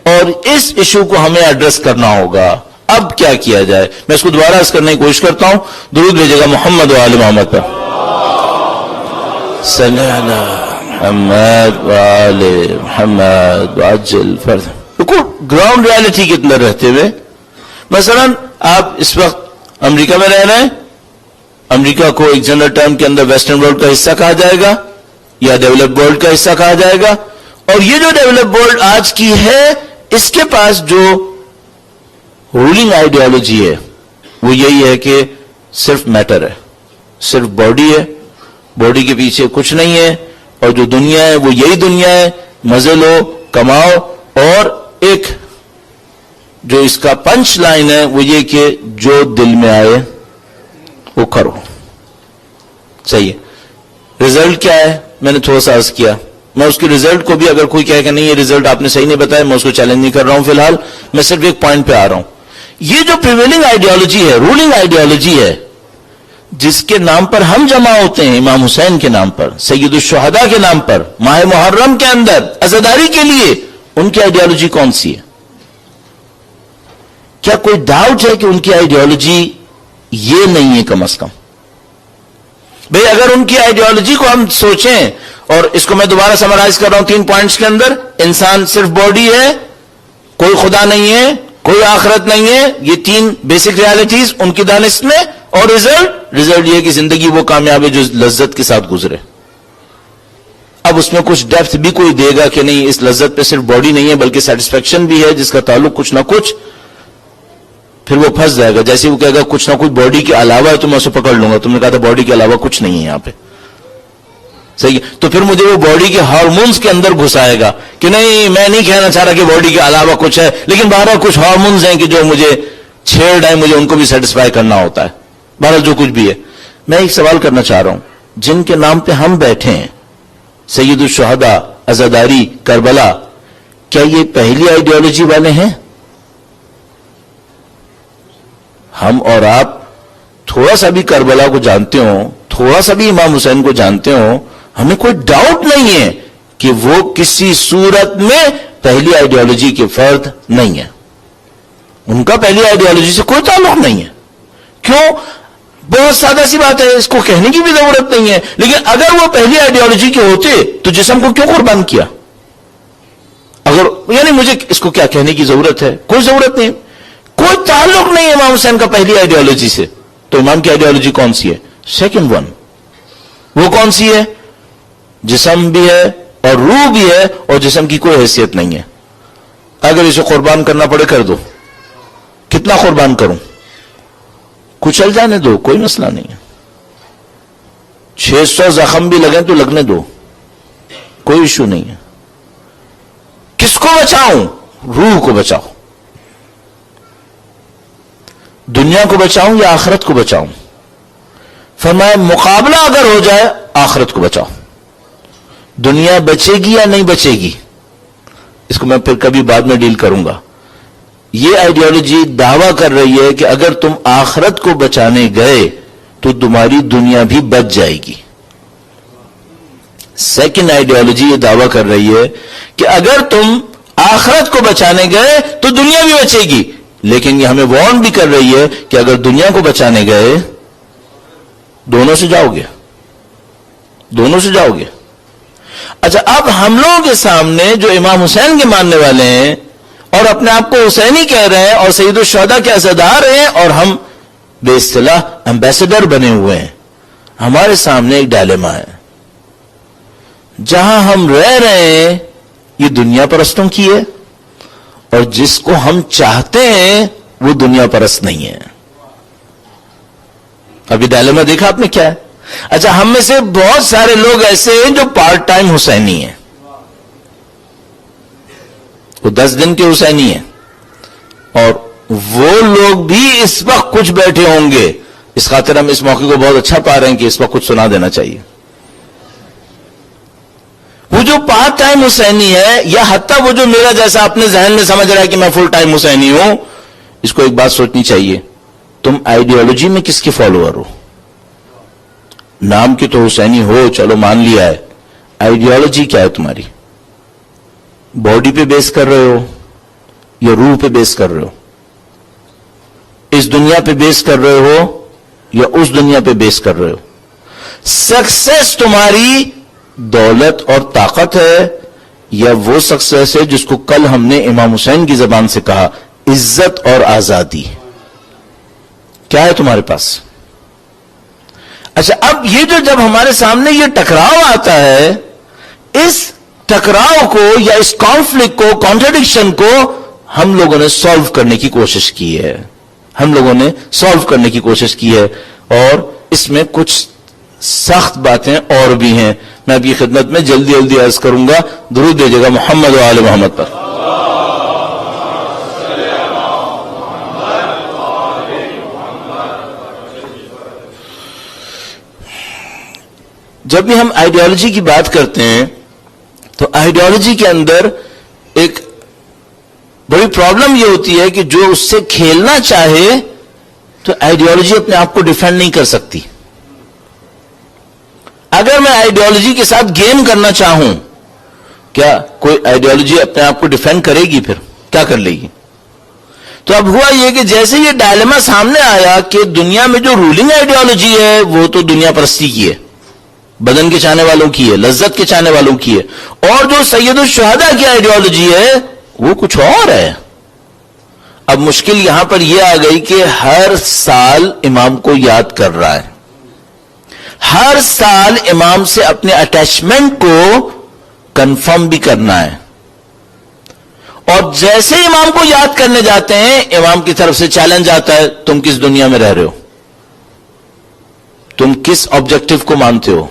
اور اس ایشو کو ہمیں ایڈریس کرنا ہوگا. اب کیا کیا جائے؟ میں اس کو دوبارہ عرض کرنے کی کوشش کرتا ہوں. درود بھیجے گا محمد و آل محمد پر. صلی اللہ محمد و آل محمد وعجل فرد. گراؤنڈ ریالٹی کے اندر رہتے ہوئے، مثلا آپ اس وقت امریکہ میں رہ رہے ہیں. امریکہ کو ایک جنرل ٹرم کے اندر ویسٹرن ورلڈ کا حصہ کہا جائے گا یا ڈیولپ ورلڈ کا حصہ کہا جائے گا. اور یہ جو ڈیولپ ورلڈ آج کی ہے، اس کے پاس جو رولنگ آئیڈیالوجی ہے وہ یہی ہے کہ صرف میٹر ہے، صرف باڈی ہے، باڈی کے پیچھے کچھ نہیں ہے، اور جو دنیا ہے وہ یہی دنیا ہے، مزے لو، کماؤ. اور ایک جو اس کا پنچ لائن ہے وہ یہ کہ جو دل میں آئے وہ کرو. صحیح ہے. رزلٹ کیا ہے؟ میں نے تھوڑا سا عرض کیا. میں اس کی رزلٹ کو بھی اگر کوئی کہے کہ نہیں یہ رزلٹ آپ نے صحیح نہیں بتایا، میں اس کو چیلنج نہیں کر رہا ہوں. فی الحال میں صرف ایک پوائنٹ پہ آ رہا ہوں. یہ جو پریویلنگ آئیڈیالوجی ہے، رولنگ آئیڈیالوجی ہے، جس کے نام پر ہم جمع ہوتے ہیں، امام حسین کے نام پر، سید الشہداء کے نام پر، ماہ محرم کے اندر عزاداری کے لیے، ان کی آئیڈیالوجی کون سی ہے؟ کیا کوئی ڈاؤٹ ہے کہ ان کی آئیڈیالوجی یہ نہیں ہے؟ کم از کم بھئی اگر ان کی آئیڈیالوجی کو ہم سوچیں، اور اس کو میں دوبارہ سمرائز کر رہا ہوں 3 پوائنٹس کے اندر. انسان صرف باڈی ہے، کوئی خدا نہیں ہے، کوئی آخرت نہیں ہے، یہ 3 بیسک ریالٹیز ان کی دانش میں. اور رزلٹ یہ کہ زندگی وہ کامیاب ہے جو لذت کے ساتھ گزرے. اب اس میں کچھ ڈیپتھ بھی کوئی دے گا کہ نہیں، اس لذت پہ صرف باڈی نہیں ہے بلکہ سیٹسفیکشن بھی ہے جس کا تعلق کچھ نہ کچھ، پھر وہ پھنس جائے گا. جیسے وہ کہے گا کچھ نہ کچھ باڈی کے علاوہ ہے تو میں اسے پکڑ لوں گا. تم نے کہا تھا باڈی کے علاوہ کچھ نہیں ہے یہاں پہ، صحیح ہے. تو پھر مجھے وہ باڈی کے ہارمونز کے اندر گھسائے گا کہ نہیں، میں نہیں کہنا چاہ رہا کہ باڈی کے علاوہ کچھ ہے، لیکن بہرحال کچھ ہارمونز ہیں کہ جو مجھے چھیڑ رہے ہیں، مجھے ان کو بھی سیٹسفائی کرنا ہوتا ہے. بہرحال جو کچھ بھی ہے. میں ایک سوال کرنا چاہ رہا ہوں، جن کے نام پہ ہم بیٹھے ہیں، سید الشہداء، عزاداری، کربلا، کیا یہ پہلی آئیڈیالوجی والے ہیں؟ ہم اور آپ تھوڑا سا بھی کربلا کو جانتے ہوں، تھوڑا سا بھی امام حسین کو جانتے ہوں، ہمیں کوئی ڈاؤٹ نہیں ہے کہ وہ کسی صورت میں پہلی آئیڈیالوجی کے فرد نہیں ہے. ان کا پہلی آئیڈیالوجی سے کوئی تعلق نہیں ہے. کیوں؟ بہت سادہ سی بات ہے، اس کو کہنے کی بھی ضرورت نہیں ہے، لیکن اگر وہ پہلی آئیڈیالوجی کے ہوتے تو جسم کو کیوں قربان کیا؟ اگر یعنی مجھے اس کو کیا کہنے کی ضرورت ہے؟ کوئی ضرورت نہیں، کوئی تعلق نہیں امام حسین کا پہلی آئیڈیالوجی سے. تو امام کی آئیڈیالوجی کون سی ہے؟ Second one. وہ کون سی ہے؟ جسم بھی ہے اور روح بھی ہے، اور جسم کی کوئی حیثیت نہیں ہے. اگر اسے قربان کرنا پڑے کر دو. کتنا قربان کروں؟ کچل جانے دو، کوئی مسئلہ نہیں ہے. 600 زخم بھی لگیں تو لگنے دو، کوئی ایشو نہیں ہے. کس کو بچاؤں؟ روح کو بچاؤ. دنیا کو بچاؤں یا آخرت کو بچاؤں؟ فرمایا مقابلہ اگر ہو جائے آخرت کو بچاؤ. دنیا بچے گی یا نہیں بچے گی، اس کو میں پھر کبھی بعد میں ڈیل کروں گا. یہ آئیڈیالوجی دعویٰ کر رہی ہے کہ اگر تم آخرت کو بچانے گئے تو تمہاری دنیا بھی بچ جائے گی. سیکنڈ آئیڈیالوجی یہ دعویٰ کر رہی ہے کہ اگر تم آخرت کو بچانے گئے تو دنیا بھی بچے گی، لیکن یہ ہمیں وارن بھی کر رہی ہے کہ اگر دنیا کو بچانے گئے دونوں سے جاؤ گے، دونوں سے جاؤ گے. اچھا، اب ہم لوگوں کے سامنے جو امام حسین کے ماننے والے ہیں اور اپنے آپ کو حسینی کہہ رہے ہیں اور سید الشہداء کے عزادار ہیں اور ہم بے اصطلاح ایمبیسڈر بنے ہوئے ہیں، ہمارے سامنے ایک ڈائلیما ہے. جہاں ہم رہ رہے ہیں یہ دنیا پرستوں کی ہے، اور جس کو ہم چاہتے ہیں وہ دنیا پرست نہیں ہے. ابھی ڈائلیما دیکھا آپ نے کیا ہے؟ اچھا، ہم میں سے بہت سارے لوگ ایسے ہیں جو پارٹ ٹائم حسینی ہیں، وہ 10 دن کے حسینی ہیں، اور وہ لوگ بھی اس وقت کچھ بیٹھے ہوں گے. اس خاطر ہم اس موقع کو بہت اچھا پا رہے ہیں کہ اس وقت کچھ سنا دینا چاہیے. وہ جو پارٹ ٹائم حسینی ہے، یا حتیٰ وہ جو میرا جیسا اپنے ذہن میں سمجھ رہا ہے کہ میں فل ٹائم حسینی ہوں، اس کو ایک بات سوچنی چاہیے. تم آئیڈیالوجی میں کس کے فالوور ہو؟ نام کی تو حسینی ہو، چلو مان لیا ہے. آئیڈیالوجی کیا ہے تمہاری؟ باڈی پہ بیس کر رہے ہو یا روح پہ بیس کر رہے ہو؟ اس دنیا پہ بیس کر رہے ہو یا اس دنیا پہ بیس کر رہے ہو؟ سکسیس تمہاری دولت اور طاقت ہے یا وہ سکسیس ہے جس کو کل ہم نے امام حسین کی زبان سے کہا، عزت اور آزادی؟ کیا ہے تمہارے پاس؟ اچھا، اب یہ جو جب ہمارے سامنے یہ ٹکراؤ آتا ہے، اس ٹکراؤ کو یا اس کانفلکٹ کو، کانٹرڈکشن کو ہم لوگوں نے سالو کرنے کی کوشش کی ہے. ہم لوگوں نے سالو کرنے کی کوشش کی ہے، اور اس میں کچھ سخت باتیں اور بھی ہیں. میں آپ کی خدمت میں جلدی جلدی عرض کروں گا. درود دیجیے گا محمد و آل محمد پر. جب بھی ہم آئیڈیالوجی کی بات کرتے ہیں تو آئیڈیالوجی کے اندر ایک بڑی پرابلم یہ ہوتی ہے کہ جو اس سے کھیلنا چاہے تو آئیڈیالوجی اپنے آپ کو ڈیفینڈ نہیں کر سکتی. اگر میں آئیڈیالوجی کے ساتھ گیم کرنا چاہوں، کیا کوئی آئیڈیالوجی اپنے آپ کو ڈیفینڈ کرے گی؟ پھر کیا کر لے گی؟ تو اب ہوا یہ کہ جیسے یہ ڈائلیما سامنے آیا کہ دنیا میں جو رولنگ آئیڈیالوجی ہے وہ تو دنیا پرستی کی ہے، بدن کے چاہنے والوں کی ہے، لذت کے چاہنے والوں کی ہے، اور جو سید الشہداء کی آئیڈیالوجی ہے وہ کچھ اور ہے. اب مشکل یہاں پر یہ آ گئی کہ ہر سال امام کو یاد کر رہا ہے، ہر سال امام سے اپنے اٹیچمنٹ کو کنفرم بھی کرنا ہے، اور جیسے امام کو یاد کرنے جاتے ہیں امام کی طرف سے چیلنج آتا ہے، تم کس دنیا میں رہ رہے ہو؟ تم کس آبجیکٹو کو مانتے ہو؟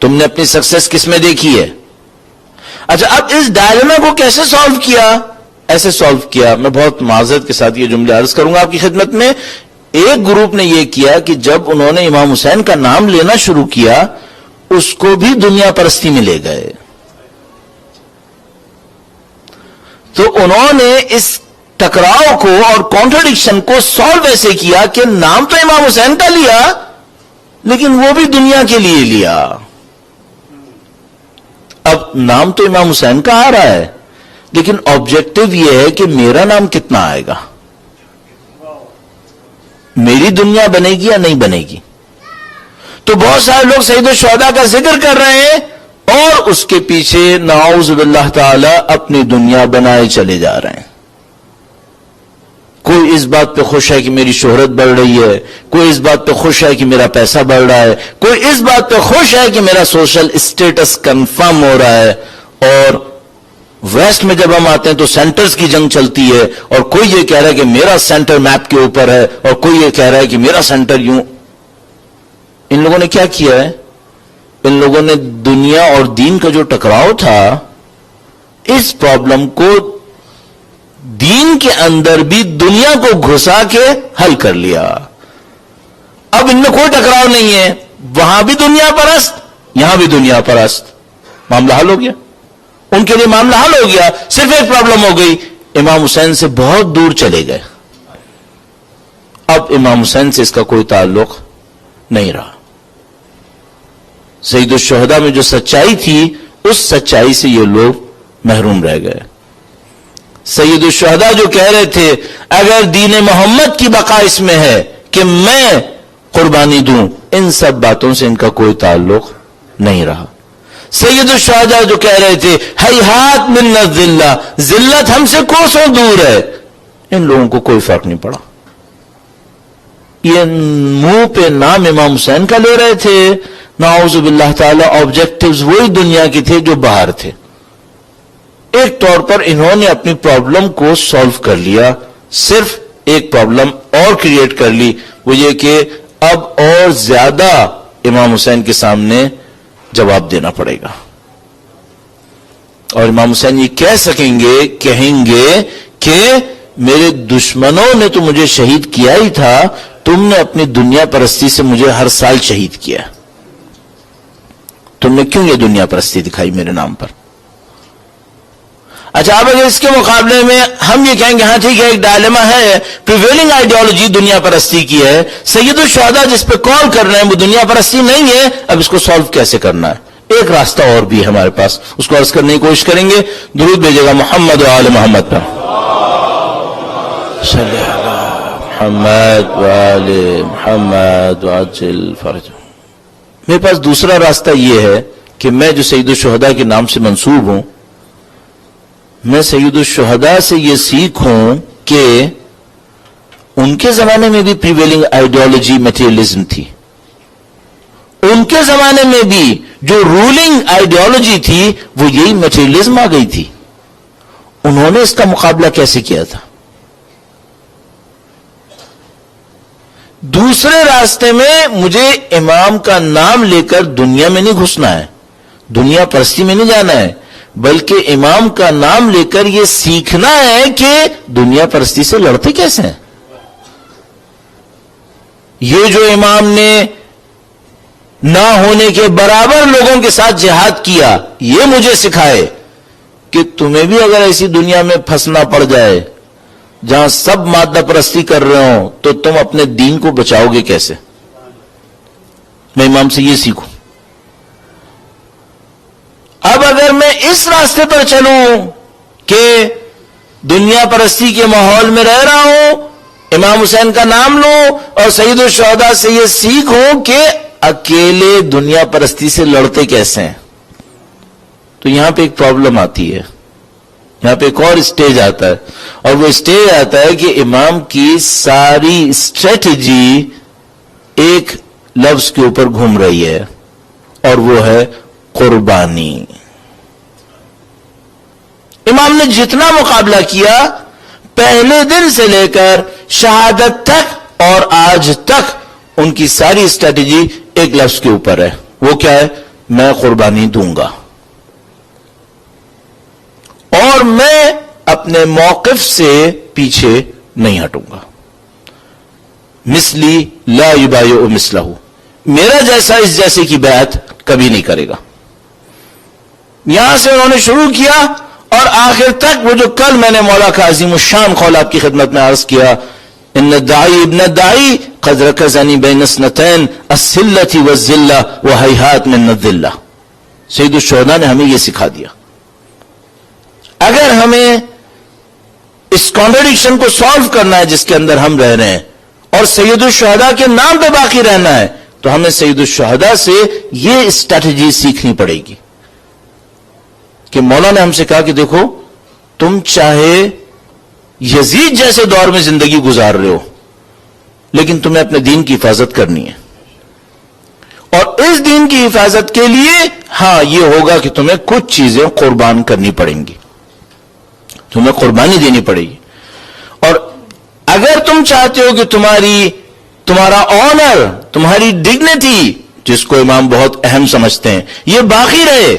تم نے اپنی سکسیس کس میں دیکھی ہے؟ اچھا، اب اس ڈائلیما کو کیسے سالو کیا؟ ایسے سالو کیا، میں بہت معذرت کے ساتھ یہ جملے عرض کروں گا آپ کی خدمت میں. ایک گروپ نے یہ کیا کہ جب انہوں نے امام حسین کا نام لینا شروع کیا اس کو بھی دنیا پرستی میں لے گئے. تو انہوں نے اس ٹکراؤ کو اور کانٹرڈکشن کو سالو ایسے کیا کہ نام تو امام حسین کا لیا لیکن وہ بھی دنیا کے لیے لیا. اب نام تو امام حسین کا آ رہا ہے لیکن آبجیکٹو یہ ہے کہ میرا نام کتنا آئے گا. میری دنیا بنے گی یا نہیں بنے گی؟ تو بہت سارے لوگ سید الشہداء کا ذکر کر رہے ہیں اور اس کے پیچھے نعوذ باللہ تعالی اپنی دنیا بنائے چلے جا رہے ہیں. کوئی اس بات پہ خوش ہے کہ میری شہرت بڑھ رہی ہے، کوئی اس بات پہ خوش ہے کہ میرا پیسہ بڑھ رہا ہے، کوئی اس بات پہ خوش ہے کہ میرا سوشل اسٹیٹس کنفرم ہو رہا ہے. اور ویسٹ میں جب ہم آتے ہیں تو سینٹرز کی جنگ چلتی ہے، اور کوئی یہ کہہ رہا ہے کہ میرا سینٹر میپ کے اوپر ہے، اور کوئی یہ کہہ رہا ہے کہ میرا سینٹر یوں. ان لوگوں نے کیا کیا ہے؟ ان لوگوں نے دنیا اور دین کا جو ٹکراؤ تھا، اس پرابلم کو دین کے اندر بھی دنیا کو گھسا کے حل کر لیا. اب ان میں کوئی ٹکراؤ نہیں ہے، وہاں بھی دنیا پرست، یہاں بھی دنیا پرست. معاملہ حل ہو گیا، ان کے لیے معاملہ حل ہو گیا. صرف ایک پرابلم ہو گئی، امام حسین سے بہت دور چلے گئے. اب امام حسین سے اس کا کوئی تعلق نہیں رہا. سید الشہداء میں جو سچائی تھی، اس سچائی سے یہ لوگ محروم رہ گئے. سید الشہداء جو کہہ رہے تھے اگر دین محمد کی بقا اس میں ہے کہ میں قربانی دوں، ان سب باتوں سے ان کا کوئی تعلق نہیں رہا. سید الشہداء جو کہہ رہے تھے ہیہات من الذلہ، ذلت ہم سے کوسوں دور ہے، ان لوگوں کو کوئی فرق نہیں پڑا. یہ منہ پہ نام امام حسین کا لے رہے تھے، نعوذ باللہ تعالی آبجیکٹیوز وہی دنیا کے تھے جو باہر تھے. ایک طور پر انہوں نے اپنی پرابلم کو سالو کر لیا، صرف ایک پرابلم اور کریٹ کر لی، وہ یہ کہ اب اور زیادہ امام حسین کے سامنے جواب دینا پڑے گا. اور امام حسین یہ کہیں گے کہ میرے دشمنوں نے تو مجھے شہید کیا ہی تھا، تم نے اپنی دنیا پرستی سے مجھے ہر سال شہید کیا. تم نے کیوں یہ دنیا پرستی دکھائی میرے نام پر؟ اچھا، اب اگر اس کے مقابلے میں ہم یہ کہیں گے ہاں ٹھیک ہے، ایک ڈائلیما ہے، پریویلنگ آئیڈیالوجی دنیا پرستی کی ہے، سید الشہداء جس پہ کال کر رہے ہیں وہ دنیا پرستی نہیں ہے، اب اس کو سالو کیسے کرنا ہے؟ ایک راستہ اور بھی ہے ہمارے پاس، اس کو عرض کرنے کی کوشش کریں گے. درود بھیجے گا محمد و آل محمد پر. صلی اللہ محمد و آل محمد وعجل فرج. میرے پاس دوسرا راستہ یہ ہے کہ میں جو سید الشہداء کے نام سے منسوب ہوں، میں سید الشہداء سے یہ سیکھوں کہ ان کے زمانے میں بھی پریویلنگ آئیڈیالوجی میٹیریلزم تھی. ان کے زمانے میں بھی جو رولنگ آئیڈیالوجی تھی وہ یہی میٹیریلزم آ گئی تھی. انہوں نے اس کا مقابلہ کیسے کیا تھا؟ دوسرے راستے میں مجھے امام کا نام لے کر دنیا میں نہیں گھسنا ہے، دنیا پرستی میں نہیں جانا ہے، بلکہ امام کا نام لے کر یہ سیکھنا ہے کہ دنیا پرستی سے لڑتے کیسے ہیں. یہ جو امام نے نہ ہونے کے برابر لوگوں کے ساتھ جہاد کیا، یہ مجھے سکھائے کہ تمہیں بھی اگر ایسی دنیا میں پھنسنا پڑ جائے جہاں سب مادہ پرستی کر رہے ہوں تو تم اپنے دین کو بچاؤ گے کیسے. میں امام سے یہ سیکھوں. اب اگر میں اس راستے پر چلوں کہ دنیا پرستی کے ماحول میں رہ رہا ہوں، امام حسین کا نام لوں اور سید الشہداء سے یہ سیکھوں کہ اکیلے دنیا پرستی سے لڑتے کیسے ہیں، تو یہاں پہ ایک پرابلم آتی ہے. یہاں پہ ایک اور اسٹیج آتا ہے، اور وہ اسٹیج آتا ہے کہ امام کی ساری اسٹریٹجی ایک لفظ کے اوپر گھوم رہی ہے، اور وہ ہے قربانی. امام نے جتنا مقابلہ کیا پہلے دن سے لے کر شہادت تک اور آج تک، ان کی ساری اسٹریٹجی ایک لفظ کے اوپر ہے. وہ کیا ہے؟ میں قربانی دوں گا، اور میں اپنے موقف سے پیچھے نہیں ہٹوں گا. مثلی لا یبایع مثلہ، میرا جیسا اس جیسے کی بیعت کبھی نہیں کرے گا. یہاں سے انہوں نے شروع کیا اور آخر تک وہ جو کل میں نے مولا کا عظیم الشان قول آپ کی خدمت میں عرض کیا، ان الداعی ابن الداعی قد رکزنی بین اثنتین السلۃ والذلہ وہیہات من الذلہ. سید الشہداء نے ہمیں یہ سکھا دیا. اگر ہمیں اس کانٹرڈکشن کو سالو کرنا ہے جس کے اندر ہم رہ رہے ہیں، اور سید الشہداء کے نام پہ باقی رہنا ہے تو ہمیں سید الشہداء سے یہ اسٹریٹجی سیکھنی پڑے گی کہ مولا نے ہم سے کہا کہ دیکھو تم چاہے یزید جیسے دور میں زندگی گزار رہے ہو لیکن تمہیں اپنے دین کی حفاظت کرنی ہے، اور اس دین کی حفاظت کے لیے ہاں یہ ہوگا کہ تمہیں کچھ چیزیں قربان کرنی پڑیں گی، تمہیں قربانی دینی پڑے گی، اور اگر تم چاہتے ہو کہ تمہارا آنر، تمہاری ڈگنیٹی جس کو امام بہت اہم سمجھتے ہیں یہ باقی رہے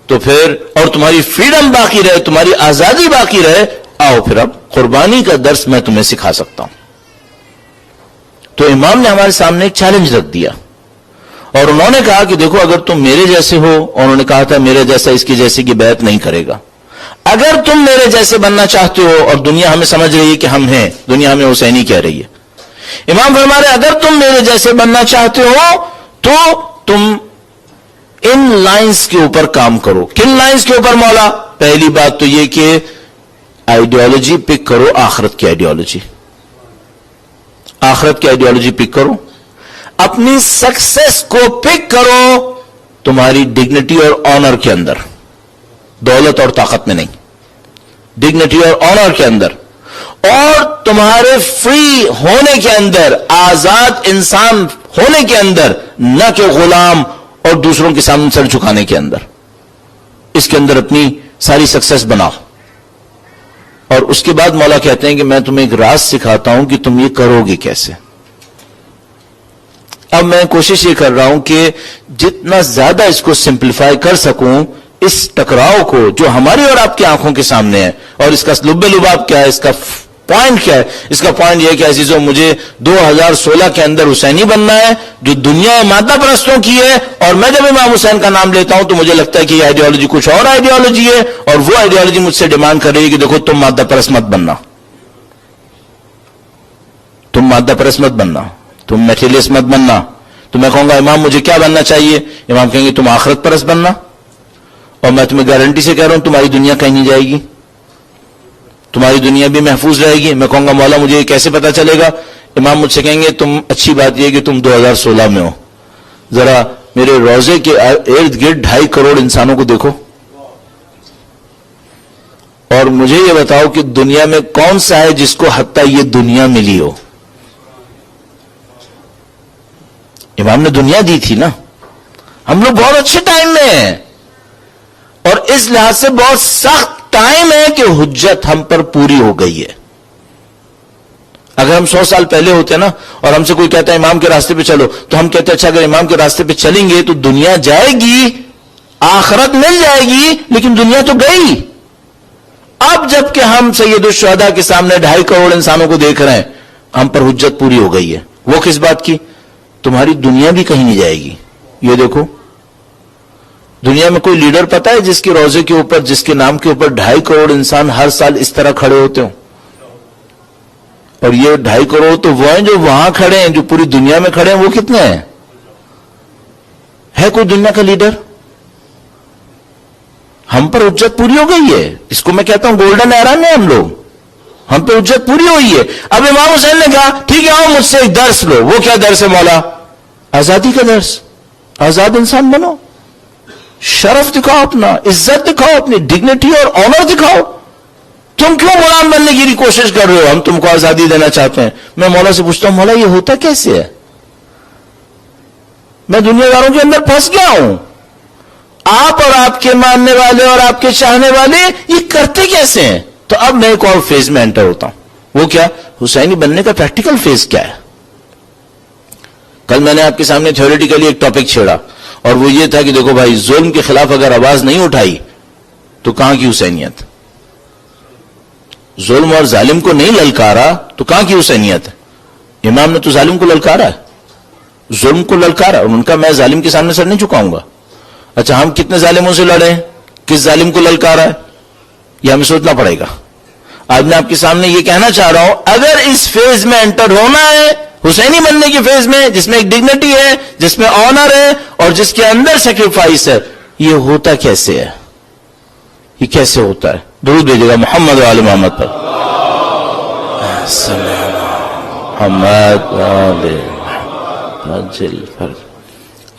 تو پھر، اور تمہاری فریڈم باقی رہے، تمہاری آزادی باقی رہے، آؤ پھر اب قربانی کا درس میں تمہیں سکھا سکتا ہوں۔ تو امام نے ہمارے سامنے ایک چیلنج رکھ دیا اور انہوں نے کہا کہ دیکھو اگر تم میرے جیسے ہو، اور انہوں نے کہا تھا میرے جیسا اس کی جیسے کی بیعت نہیں کرے گا، اگر تم میرے جیسے بننا چاہتے ہو، اور دنیا ہمیں سمجھ رہی ہے کہ ہم ہیں، دنیا ہمیں حسینی کہہ رہی ہے، امام فرما رہے اگر تم میرے جیسے بننا چاہتے ہو تو تم ان لائنز کے اوپر کام کرو۔ کن لائنز کے اوپر مولا؟ پہلی بات تو یہ کہ آئیڈیالوجی پک کرو، آخرت کی آئیڈیالوجی، آخرت کی آئیڈیالوجی پک کرو، اپنی سکسیس کو پک کرو تمہاری ڈگنیٹی اور آنر کے اندر، دولت اور طاقت میں نہیں، ڈگنیٹی اور آنر کے اندر، اور تمہارے فری ہونے کے اندر، آزاد انسان ہونے کے اندر، نہ کہ غلام اور دوسروں کے سامنے سر جھکانے کے اندر، اس کے اندر اپنی ساری سکسیس بناؤ۔ اور اس کے بعد مولا کہتے ہیں کہ میں تمہیں ایک راز سکھاتا ہوں کہ تم یہ کرو گے کیسے۔ اب میں کوشش یہ کر رہا ہوں کہ جتنا زیادہ اس کو سمپلیفائی کر سکوں، اس ٹکراؤ کو جو ہماری اور آپ کی آنکھوں کے سامنے ہے، اور اس کا لب لباب کیا ہے، اس کا پوائنٹ کیا ہے؟ اس کا پوائنٹ یہ کہ عزیزوں مجھے 2016 کے اندر حسینی بننا ہے جو دنیا مادہ پرستوں کی ہے، اور میں جب امام حسین کا نام لیتا ہوں تو مجھے لگتا ہے کہ یہ آئیڈیالوجی کچھ اور آئیڈیالوجی ہے، اور وہ آئیڈیالوجی مجھ سے ڈیمانڈ کر رہی ہے کہ دیکھو تم مادہ پرست مت بننا، تم مادہ پرست مت بننا، تم میٹیریلسٹ مت بننا۔ تو میں کہوں گا امام مجھے کیا بننا چاہیے؟ امام کہیں گے تم آخرت پرست بننا، اور میں تمہیں گارنٹی سے کہہ رہا ہوں تمہاری دنیا کہیں نہیں جائے گی، تمہاری دنیا بھی محفوظ رہے گی۔ میں کہوں گا مولا مجھے یہ کیسے پتا چلے گا؟ امام مجھ سے کہیں گے تم اچھی بات یہ کہ تم 2016 میں ہو، ذرا میرے روزے کے ارد گرد 2.5 کروڑ انسانوں کو دیکھو، اور مجھے یہ بتاؤ کہ دنیا میں کون سا ہے جس کو حتیٰ یہ دنیا ملی ہو؟ امام نے دنیا دی تھی نا۔ ہم لوگ بہت اچھے ٹائم میں ہیں، اور اس لحاظ سے بہت سخت ٹائم ہے کہ حجت ہم پر پوری ہو گئی ہے۔ اگر ہم 100 سال پہلے ہوتے نا اور ہم سے کوئی کہتا ہے امام کے راستے پہ چلو، تو ہم کہتے ہیں اچھا اگر امام کے راستے پہ چلیں گے تو دنیا جائے گی، آخرت مل جائے گی، لیکن دنیا تو گئی۔ اب جب کہ ہم سید الشہداء کے سامنے 2.5 کروڑ انسانوں کو دیکھ رہے ہیں، ہم پر حجت پوری ہو گئی ہے۔ وہ کس بات کی؟ تمہاری دنیا بھی کہیں نہیں جائے گی۔ یہ دیکھو دنیا میں کوئی لیڈر پتا ہے جس کے روزے کے اوپر، جس کے نام کے اوپر 2.5 کروڑ انسان ہر سال اس طرح کھڑے ہوتے ہوں؟ اور یہ 2.5 کروڑ تو وہ ہیں جو وہاں کھڑے ہیں، جو پوری دنیا میں کھڑے ہیں وہ کتنے ہیں؟ ہے کوئی دنیا کا لیڈر؟ ہم پر حجت پوری ہو گئی ہے، اس کو میں کہتا ہوں گولڈن ایرا میں ہم لوگ، ہم پہ حجت پوری ہوئی ہے۔ اب امام حسین نے کہا ٹھیک ہے آؤ مجھ سے ایک درس لو۔ وہ کیا درس ہے مولا؟ آزادی کا درس۔ آزاد انسان بنو، شرف دکھاؤ، اپنا عزت دکھاؤ، اپنی ڈگنیٹی اور آنر دکھاؤ۔ تم کیوں غلام بننے کی کوشش کر رہے ہو؟ ہم تم کو آزادی دینا چاہتے ہیں۔ میں مولا سے پوچھتا ہوں مولا یہ ہوتا کیسے ہے؟ میں دنیا داروں کے اندر پھنس گیا ہوں، آپ اور آپ کے ماننے والے اور آپ کے چاہنے والے یہ کرتے کیسے ہیں؟ تو اب میں ایک اور فیز میں انٹر ہوتا ہوں۔ وہ کیا؟ حسینی بننے کا پریکٹیکل فیز کیا ہے؟ کل میں نے آپ کے سامنے تھیوریٹیکلی ایک ٹاپک چھیڑا، اور وہ یہ تھا کہ دیکھو بھائی ظلم کے خلاف اگر آواز نہیں اٹھائی تو کہاں کی حسینیت؟ ظلم اور ظالم کو نہیں للکارا تو کہاں کی حسینیت ہے؟ امام نے تو ظالم کو للکارا ہے، ظلم کو للکارا، اور ان کا میں ظالم کے سامنے سر نہیں جھکاؤں گا۔ اچھا ہم کتنے ظالموں سے لڑے ہیں؟ کس ظالم کو للکارا ہے؟ یہ ہمیں سوچنا پڑے گا۔ آج میں آپ کے سامنے یہ کہنا چاہ رہا ہوں اگر اس فیز میں انٹر ہونا ہے، حسینی بننے کی فیز میں، جس میں ایک ڈگنیٹی ہے، جس میں آنر ہے، اور جس کے اندر سیکریفائس ہے، یہ ہوتا کیسے ہے؟ یہ کیسے ہوتا ہے؟ درود بھیجیے گا محمد و آل محمد پر۔ محمد وآل محمد.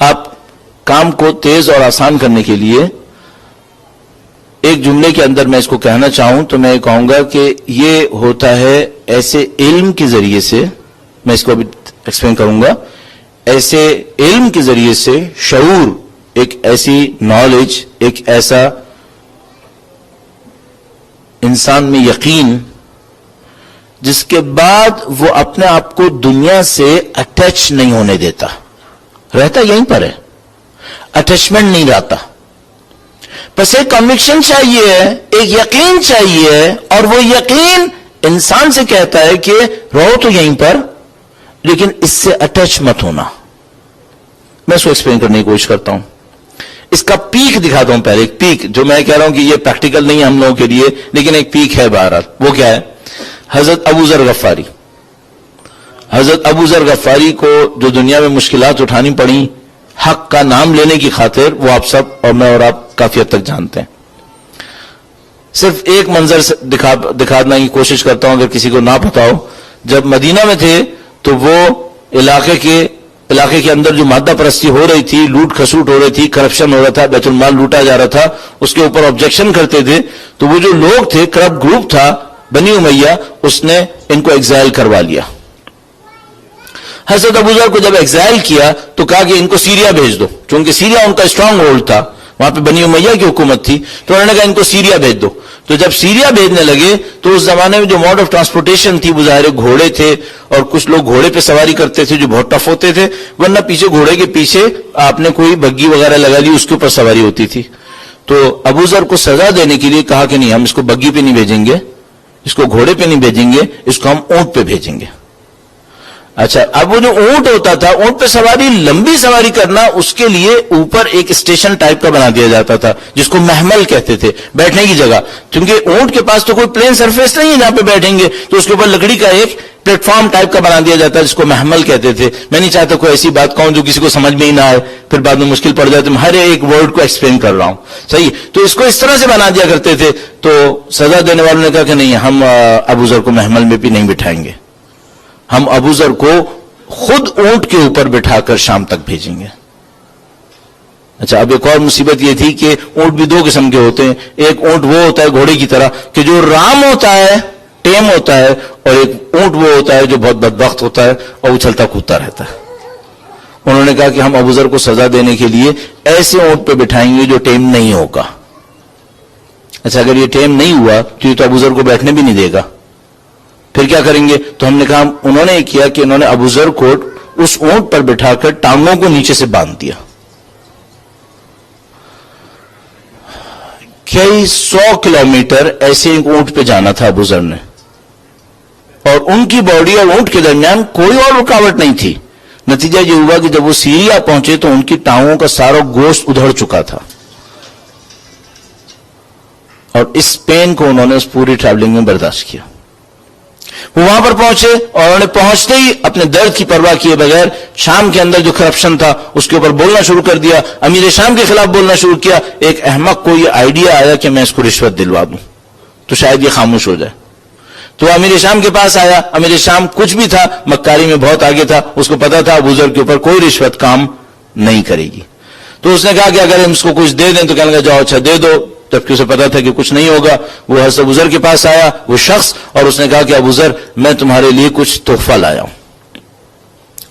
آپ کام کو تیز اور آسان کرنے کے لیے ایک جملے کے اندر میں اس کو کہنا چاہوں تو میں کہوں گا کہ یہ ہوتا ہے ایسے علم کے ذریعے سے، میں اس کو ابھی ایکسپلین کروں گا، ایسے علم کے ذریعے سے شعور، ایک ایسی نالج، ایک ایسا انسان میں یقین جس کے بعد وہ اپنے آپ کو دنیا سے اٹیچ نہیں ہونے دیتا، رہتا یہیں پر ہے، اٹیچمنٹ نہیں رہتا. بس ایک کنوکشن چاہیے ہے، ایک یقین چاہیے ہے، اور وہ یقین انسان سے کہتا ہے کہ رہو تو یہیں پر لیکن اس سے اٹیچ مت ہونا. میں اس کو ایکسپلین کرنے کی کوشش کرتا ہوں. اس کا پیک دکھاتا ہوں. پہلے ایک پیک جو میں کہہ رہا ہوں کہ یہ پریکٹیکل نہیں ہے ہم لوگوں کے لیے، لیکن ایک پیک ہے بہرحال. وہ کیا ہے؟ حضرت ابو ذر غفاری. حضرت ابو ذر غفاری کو جو دنیا میں مشکلات اٹھانی پڑیں حق کا نام لینے کی خاطر، وہ آپ سب اور میں اور آپ کافی حد تک جانتے ہیں. صرف ایک منظر دکھانے کی کوشش کرتا ہوں اگر کسی کو نہ پتا ہو. جب مدینہ میں تھے تو وہ علاقے کے اندر جو مادہ پرستی ہو رہی تھی، لوٹ کھسوٹ ہو رہی تھی، کرپشن ہو رہا تھا، بیت المال لوٹا جا رہا تھا، اس کے اوپر آبجیکشن کرتے تھے. تو وہ جو لوگ تھے، کرپٹ گروپ تھا بنی امیہ، اس نے ان کو ایگزائل کروا لیا. حضرت ابو ذر کو جب ایگزائل کیا تو کہا کہ ان کو سیریا بھیج دو، چونکہ سیریا ان کا اسٹرانگ ہولڈ تھا، وہاں پہ بنی امیہ کی حکومت تھی. تو انہوں نے کہا ان کو سیریا بھیج دو. تو جب سیریا بھیجنے لگے تو اس زمانے میں جو موڈ آف ٹرانسپورٹیشن تھی وہ ظاہر گھوڑے تھے، اور کچھ لوگ گھوڑے پہ سواری کرتے تھے جو بہت ٹف ہوتے تھے، ورنہ پیچھے گھوڑے کے پیچھے آپ نے کوئی بگی وغیرہ لگا لی، اس کے اوپر سواری ہوتی تھی. تو ابو ذر کو سزا دینے کے لیے کہا کہ نہیں، ہم اس کو بگی پہ نہیں بھیجیں گے، اس کو گھوڑے پہ نہیں بھیجیں گے، اس کو ہم اونٹ پہ بھیجیں گے. اچھا، اب وہ جو اونٹ ہوتا تھا، اونٹ پہ سواری، لمبی سواری کرنا، اس کے لیے اوپر ایک اسٹیشن ٹائپ کا بنا دیا جاتا تھا جس کو محمل کہتے تھے، بیٹھنے کی جگہ. کیونکہ اونٹ کے پاس تو کوئی پلین سرفیس نہیں ہے جہاں پہ بیٹھیں گے، تو اس کے اوپر لکڑی کا ایک پلیٹ فارم ٹائپ کا بنا دیا جاتا ہے جس کو محمل کہتے تھے. میں نہیں چاہتا کوئی ایسی بات کہوں جو کسی کو سمجھ میں ہی نہ آئے، پھر بعد میں مشکل پڑ جائے. تو میں ہر ایک ورڈ کو ایکسپلین کر رہا ہوں، صحیح؟ تو اس کو اس طرح سے بنا دیا کرتے تھے. تو سزا دینے والوں نے کہا کہ نہیں، ہم ابو ذر کو محمل میں بھی نہیں بٹھائیں گے، ہم ابو ذر کو خود اونٹ کے اوپر بٹھا کر شام تک بھیجیں گے. اچھا، اب ایک اور مصیبت یہ تھی کہ اونٹ بھی دو قسم کے ہوتے ہیں. ایک اونٹ وہ ہوتا ہے گھوڑے کی طرح کہ جو رام ہوتا ہے، ٹیم ہوتا ہے، اور ایک اونٹ وہ ہوتا ہے جو بہت بدبخت ہوتا ہے اور اچھلتا کودتا رہتا ہے. انہوں نے کہا کہ ہم ابو ذر کو سزا دینے کے لیے ایسے اونٹ پہ بٹھائیں گے جو ٹیم نہیں ہوگا. اچھا، اگر یہ ٹیم نہیں ہوا تو یہ تو ابو ذر کو بیٹھنے بھی نہیں دے گا، پھر کیا کریں گے؟ تو ہم نے کہا، انہوں نے یہ کیا کہ انہوں نے ابو ذر کو اس اونٹ پر بٹھا کر ٹانگوں کو نیچے سے باندھ دیا. کئی 100 کلومیٹر ایسے اونٹ پہ جانا تھا ابو ذر نے، اور ان کی باڈی اور اونٹ کے درمیان کوئی اور رکاوٹ نہیں تھی. نتیجہ یہ ہوا کہ جب وہ سیریا پہنچے تو ان کی ٹانگوں کا سارا گوشت ادھڑ چکا تھا، اور اس پین کو انہوں نے اس پوری ٹریولنگ میں برداشت کیا. وہ وہاں پر پہنچے اور انہوں نے پہنچتے ہی اپنے درد کی پرواہ کیے بغیر شام کے اندر جو کرپشن تھا اس کے اوپر بولنا شروع کر دیا، امیر شام کے خلاف بولنا شروع کیا. ایک احمق کو یہ آئیڈیا آیا کہ میں اس کو رشوت دلوا دوں تو شاید یہ خاموش ہو جائے. تو امیر شام کے پاس آیا. امیر شام کچھ بھی تھا، مکاری میں بہت آگے تھا، اس کو پتا تھا ابو ذر کے اوپر کوئی رشوت کام نہیں کرے گی. تو اس نے کہا کہ اگر ہم اس کو کچھ دے دیں تو کہنے لگا جاؤ، اچھا دے دو، جبکہ اسے پتا تھا کہ کچھ نہیں ہوگا. وہ حضرت ابو ذر کے پاس آیا وہ شخص، اور اس نے کہا کہ ابو ذر میں تمہارے لیے کچھ تحفہ لایا ہوں.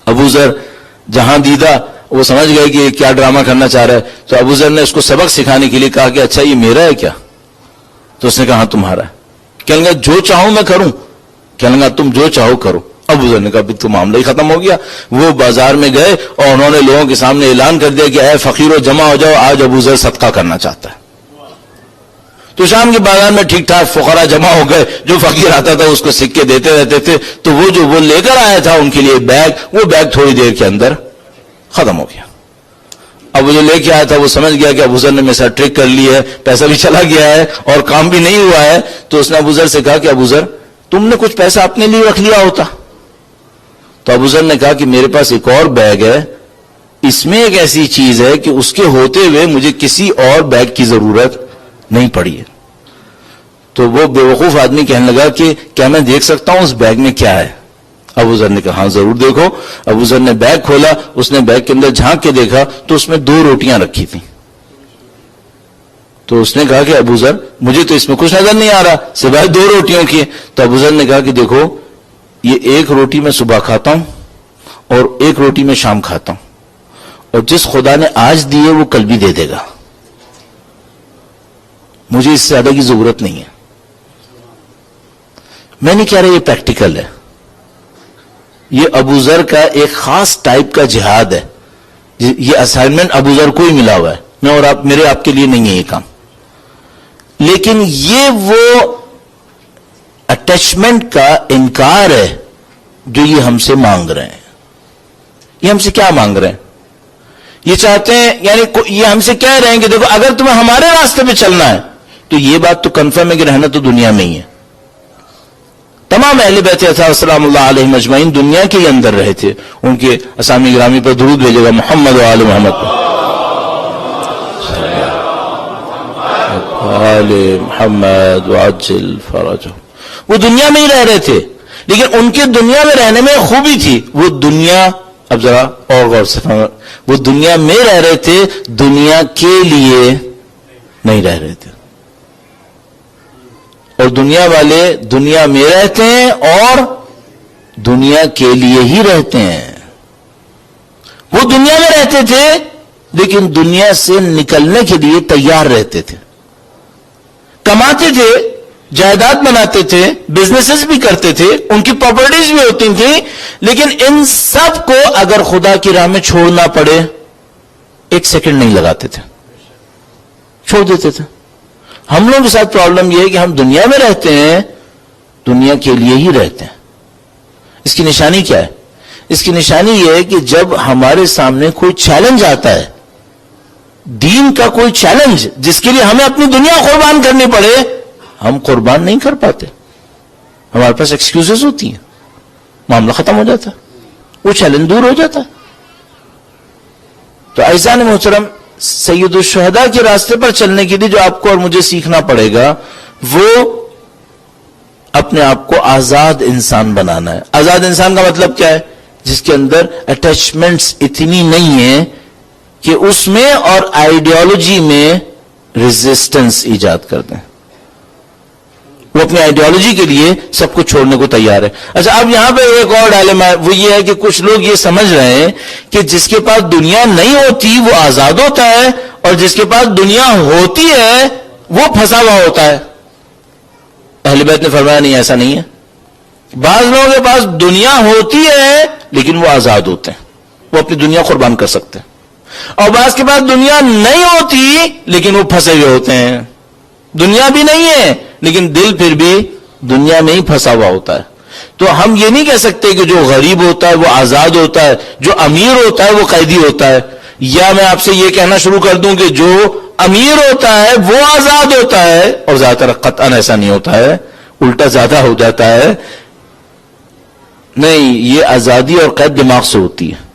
ابو ذر جہاں دیدہ وہ سمجھ گئے کہ کیا ڈرامہ کرنا چاہ رہا ہے. تو ابو ذر نے اس کو سبق سکھانے کے لیے کہا کہ اچھا یہ میرا ہے کیا؟ تو اس نے کہا ہاں تمہارا ہے. کہنے لگا جو چاہوں میں کروں. کہنے لگا تم جو چاہو کرو. ابو ذر نے کہا تو معاملہ ہی ختم ہو گیا. وہ بازار میں گئے اور انہوں نے لوگوں کے سامنے اعلان کر دیا کہ اے فقیروں جمع ہو جاؤ، آج ابو ذر صدقہ کرنا چاہتا ہے. تو شام کے بازار میں ٹھیک ٹھاک فقراء جمع ہو گئے، جو فقیر آتا تھا اس کو سکے دیتے رہتے تھے. تو وہ جو وہ لے کر آیا تھا ان کے لیے بیگ، وہ بیگ تھوڑی دیر کے اندر ختم ہو گیا. اب وہ جو لے کے آیا تھا وہ سمجھ گیا کہ ابو ذر نے میرے ساتھ ٹرک کر لی ہے، پیسہ بھی چلا گیا ہے اور کام بھی نہیں ہوا ہے. تو اس نے ابو ذر سے کہا کہ ابو ذر تم نے کچھ پیسہ اپنے لیے رکھ لیا ہوتا. تو ابو ذر نے کہا کہ میرے پاس ایک اور بیگ ہے، اس میں ایک ایسی چیز ہے کہ اس کے ہوتے ہوئے مجھے کسی اور بیگ کی ضرورت نہیں پڑی ہے. تو وہ بے وقوف آدمی کہنے لگا کہ کیا میں دیکھ سکتا ہوں اس بیگ میں کیا ہے؟ ابو ذر نے کہا ہاں ضرور دیکھو. ابو ذر نے بیگ کھولا, اس نے بیگ کے اندر جھانک کے دیکھا تو اس میں 2 روٹیاں رکھی تھیں. تو اس نے کہا کہ ابو ذر مجھے تو اس میں کچھ نظر نہیں آ رہا سوائے 2 روٹیوں کی. تو ابو ذر نے کہا کہ دیکھو یہ 1 روٹی میں صبح کھاتا ہوں اور 1 روٹی میں شام کھاتا ہوں, اور جس خدا نے آج دی ہے وہ کل بھی دے دے گا, مجھے اس سے زیادہ کی ضرورت نہیں ہے. میں نہیں کہہ رہا یہ پریکٹیکل ہے, یہ ابو ذر کا ایک خاص ٹائپ کا جہاد ہے. یہ اسائنمنٹ ابو ذر کو ہی ملا ہوا ہے, میں اور آپ میرے آپ کے لیے نہیں ہے یہ کام. لیکن یہ وہ اٹیچمنٹ کا انکار ہے جو یہ ہم سے مانگ رہے ہیں. یہ ہم سے کیا مانگ رہے ہیں؟ یہ چاہتے ہیں, یعنی یہ ہم سے کہہ رہے ہیں کہ دیکھو اگر تمہیں ہمارے راستے پہ چلنا ہے تو یہ بات تو کنفرم ہے کہ رہنا تو دنیا میں ہی ہے. تمام اہل بیت السلام اللہ علیہ مجمعین دنیا کے ہی اندر رہے تھے. ان کے اسامی گرامی پر درود بھیجے گا محمد و آل محمد پر. آل محمد وعجل فرجہ. وہ دنیا میں ہی رہ رہے تھے, لیکن ان کے دنیا میں رہنے میں خوبی تھی. وہ دنیا, اب ذرا اور غور سے وہ دنیا میں رہ رہے تھے, دنیا کے لیے نہیں رہ رہے تھے. اور دنیا والے دنیا میں رہتے ہیں اور دنیا کے لیے ہی رہتے ہیں. وہ دنیا میں رہتے تھے لیکن دنیا سے نکلنے کے لیے تیار رہتے تھے. کماتے تھے, جائیداد بناتے تھے, بزنسز بھی کرتے تھے, ان کی پراپرٹیز بھی ہوتی تھیں, لیکن ان سب کو اگر خدا کی راہ میں چھوڑنا پڑے 1 سیکنڈ نہیں لگاتے تھے, چھوڑ دیتے تھے. ہم لوگوں کے ساتھ پرابلم یہ ہے کہ ہم دنیا میں رہتے ہیں, دنیا کے لیے ہی رہتے ہیں. اس کی نشانی کیا ہے؟ اس کی نشانی یہ ہے کہ جب ہمارے سامنے کوئی چیلنج آتا ہے, دین کا کوئی چیلنج جس کے لیے ہمیں اپنی دنیا قربان کرنی پڑے, ہم قربان نہیں کر پاتے. ہمارے پاس ایکسکیوزز ہوتی ہیں, معاملہ ختم ہو جاتا ہے, وہ چیلنج دور ہو جاتا ہے. تو اعزان محترم, سید الشہداء کے راستے پر چلنے کے لیے جو آپ کو اور مجھے سیکھنا پڑے گا وہ اپنے آپ کو آزاد انسان بنانا ہے. آزاد انسان کا مطلب کیا ہے؟ جس کے اندر اٹیچمنٹس اتنی نہیں ہیں کہ اس میں اور آئیڈیالوجی میں ریزسٹنس ایجاد کر دیں. وہ اپنی آئیڈیالوجی کے لیے سب کچھ چھوڑنے کو تیار ہے. اچھا, اب یہاں پہ ایک اور ڈائلیما ہے, وہ یہ ہے کہ کچھ لوگ یہ سمجھ رہے ہیں کہ جس کے پاس دنیا نہیں ہوتی وہ آزاد ہوتا ہے, اور جس کے پاس دنیا ہوتی ہے وہ پھنسا ہوا ہوتا ہے. اہل بیت نے فرمایا نہیں, ایسا نہیں ہے. بعض لوگوں کے پاس دنیا ہوتی ہے لیکن وہ آزاد ہوتے ہیں, وہ اپنی دنیا قربان کر سکتے ہیں. اور بعض کے پاس دنیا نہیں ہوتی لیکن وہ پھنسے ہوئے ہوتے ہیں. دنیا بھی نہیں ہے لیکن دل پھر بھی دنیا میں ہی پھنسا ہوا ہوتا ہے. تو ہم یہ نہیں کہہ سکتے کہ جو غریب ہوتا ہے وہ آزاد ہوتا ہے, جو امیر ہوتا ہے وہ قیدی ہوتا ہے. یا میں آپ سے یہ کہنا شروع کر دوں کہ جو امیر ہوتا ہے وہ آزاد ہوتا ہے, اور زیادہ تر قطعاً ایسا نہیں ہوتا ہے, الٹا زیادہ ہو جاتا ہے. نہیں, یہ آزادی اور قید دماغ سے ہوتی ہے.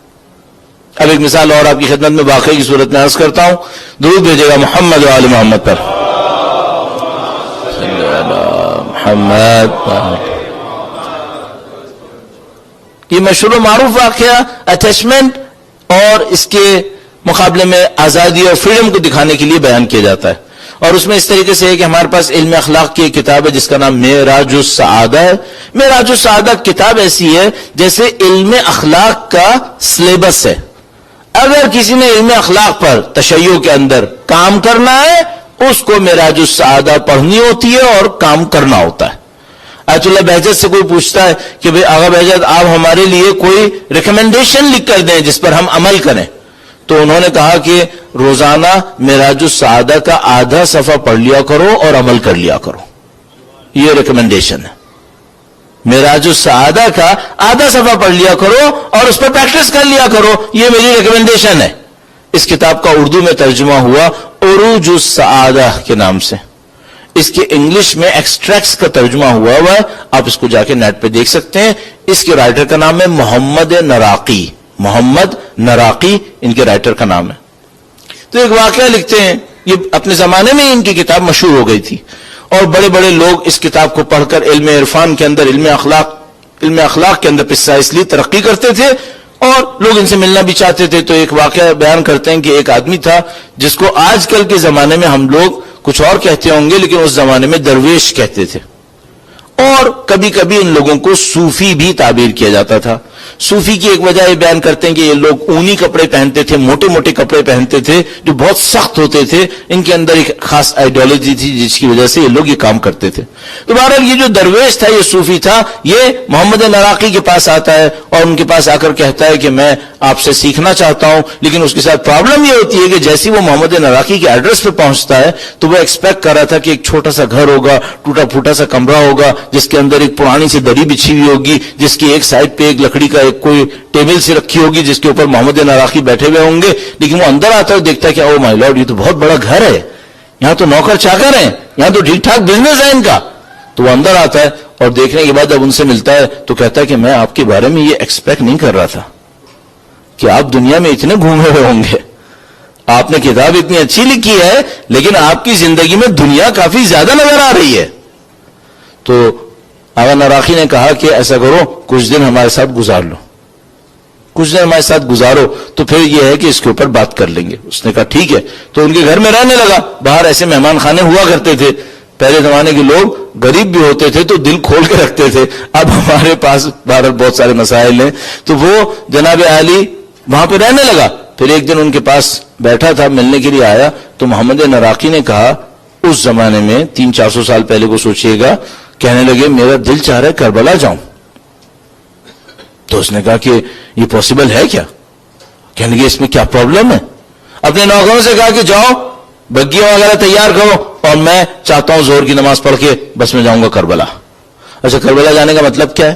اب ایک مثال اور آپ کی خدمت میں واقعی کی صورت میں عرض کرتا ہوں. درود بھیجے گا محمد و آل محمد پر. محمد. یہ مشہور و معروف واقعہ اٹیچمنٹ اور اس کے مقابلے میں آزادی اور فریڈم کو دکھانے کے لیے بیان کیا جاتا ہے. اور اس میں اس طریقے سے ہے کہ ہمارے پاس علم اخلاق کی ایک کتاب ہے جس کا نام معراج السعادہ ہے. معراج السعادہ کتاب ایسی ہے جیسے علم اخلاق کا سلیبس ہے. اگر کسی نے علم اخلاق پر تشیع کے اندر کام کرنا ہے اس کو معراج السعادہ پڑھنی ہوتی ہے اور کام کرنا ہوتا ہے. آیت اللہ بہجت سے کوئی پوچھتا ہے کہ بھئی آغا بہجت آپ ہمارے لیے کوئی ریکمنڈیشن لکھ کر دیں جس پر ہم عمل کریں, تو انہوں نے کہا کہ روزانہ معراج السعادہ کا آدھا صفحہ پڑھ لیا کرو اور عمل کر لیا کرو. یہ ریکمنڈیشن ہے. معراج السعادہ کا آدھا صفحہ پڑھ لیا کرو اور اس پر پریکٹس کر لیا کرو, یہ میری ریکمنڈیشن ہے. اس کتاب کا اردو میں ترجمہ ہوا عروج السعادہ کے نام سے. اس کے انگلش میں ایکسٹریکٹس کا ترجمہ ہوا ہے, آپ اس کو جا کے نیٹ پہ دیکھ سکتے ہیں. اس کے رائٹر کا نام ہے محمد نراقی. محمد نراقی ان کے رائٹر کا نام ہے. تو ایک واقعہ لکھتے ہیں, یہ اپنے زمانے میں ان کی کتاب مشہور ہو گئی تھی اور بڑے بڑے لوگ اس کتاب کو پڑھ کر علم عرفان کے اندر, علم اخلاق علم اخلاق کے اندر پسہ اس لیے ترقی کرتے تھے اور لوگ ان سے ملنا بھی چاہتے تھے. تو ایک واقعہ بیان کرتے ہیں کہ ایک آدمی تھا جس کو آج کل کے زمانے میں ہم لوگ کچھ اور کہتے ہوں گے لیکن اس زمانے میں درویش کہتے تھے, اور کبھی کبھی ان لوگوں کو صوفی بھی تعبیر کیا جاتا تھا. صوفی کی ایک وجہ یہ بیان کرتے ہیں کہ یہ لوگ اونی کپڑے پہنتے تھے, موٹے موٹے کپڑے پہنتے تھے جو بہت سخت ہوتے تھے. ان کے اندر ایک خاص آئیڈیالوجی تھی جس کی وجہ سے یہ لوگ یہ کام کرتے تھے. تو بہرحال یہ جو درویش تھا, یہ صوفی تھا, یہ محمد نراقی کے پاس آتا ہے اور ان کے پاس آ کر کہتا ہے کہ میں آپ سے سیکھنا چاہتا ہوں. لیکن اس کے ساتھ پرابلم یہ ہوتی ہے کہ جیسے وہ محمد نراقی کے ایڈریس پہ پہنچتا ہے تو وہ ایکسپیکٹ کر رہا تھا کہ ایک چھوٹا سا گھر ہوگا, ٹوٹا پھوٹا سا کمرہ ہوگا جس کے اندر ایک پرانی سی دری بچھی ہوئی ہوگی, جس کی ایک سائڈ پہ ایک لکڑی کا ایک کوئی ٹیبل سے رکھی ہوگی جس کے اوپر محمد نراقی بیٹھے ہوئے ہوں گے. لیکن وہ اندر آتا ہے دیکھتا ہے کہ او مائی لارڈ, یہ تو بہت بڑا گھر ہے, یہاں تو نوکر چاکر ہیں, یہاں تو ٹھیک ٹھاک بزنس ہے ان کا. تو وہ اندر آتا ہے اور دیکھنے کے بعد جب ان سے ملتا ہے تو کہتا ہے کہ میں آپ کے بارے میں یہ ایکسپیکٹ نہیں کر رہا تھا کہ آپ دنیا میں اتنے گھومے ہوئے ہوں گے. آپ نے کتاب اتنی اچھی لکھی ہے لیکن آپ کی زندگی میں دنیا کافی زیادہ نظر آ رہی ہے. تو آغا نراقی نے کہا کہ ایسا کرو, کچھ دن ہمارے ساتھ گزار لو, کچھ دن ہمارے ساتھ گزارو تو پھر یہ ہے کہ اس کے اوپر بات کر لیں گے. اس نے کہا ٹھیک ہے. تو ان کے گھر میں رہنے لگا. باہر ایسے مہمان خانے ہوا کرتے تھے, پہلے زمانے کے لوگ غریب بھی ہوتے تھے تو دل کھول کے رکھتے تھے. اب ہمارے پاس باہر بہت سارے مسائل ہیں. تو وہ جناب عالی وہاں پہ رہنے لگا. پھر ایک دن ان کے پاس بیٹھا تھا, ملنے کے لیے آیا. تو محمد نراقی نے کہا, اس زمانے میں 300-400 سال پہلے کو سوچئے گا, کہنے لگے میرا دل چاہ رہا ہے کربلا جاؤں. تو اس نے کہا کہ یہ پاسبل ہے کیا؟ کہنے لگے اس میں کیا پرابلم ہے؟ اپنے نوکروں سے کہا کہ جاؤ بگیاں وغیرہ تیار کرو اور میں چاہتا ہوں زور کی نماز پڑھ کے بس میں جاؤں گا کربلا. اچھا, کربلا جانے کا مطلب کیا ہے؟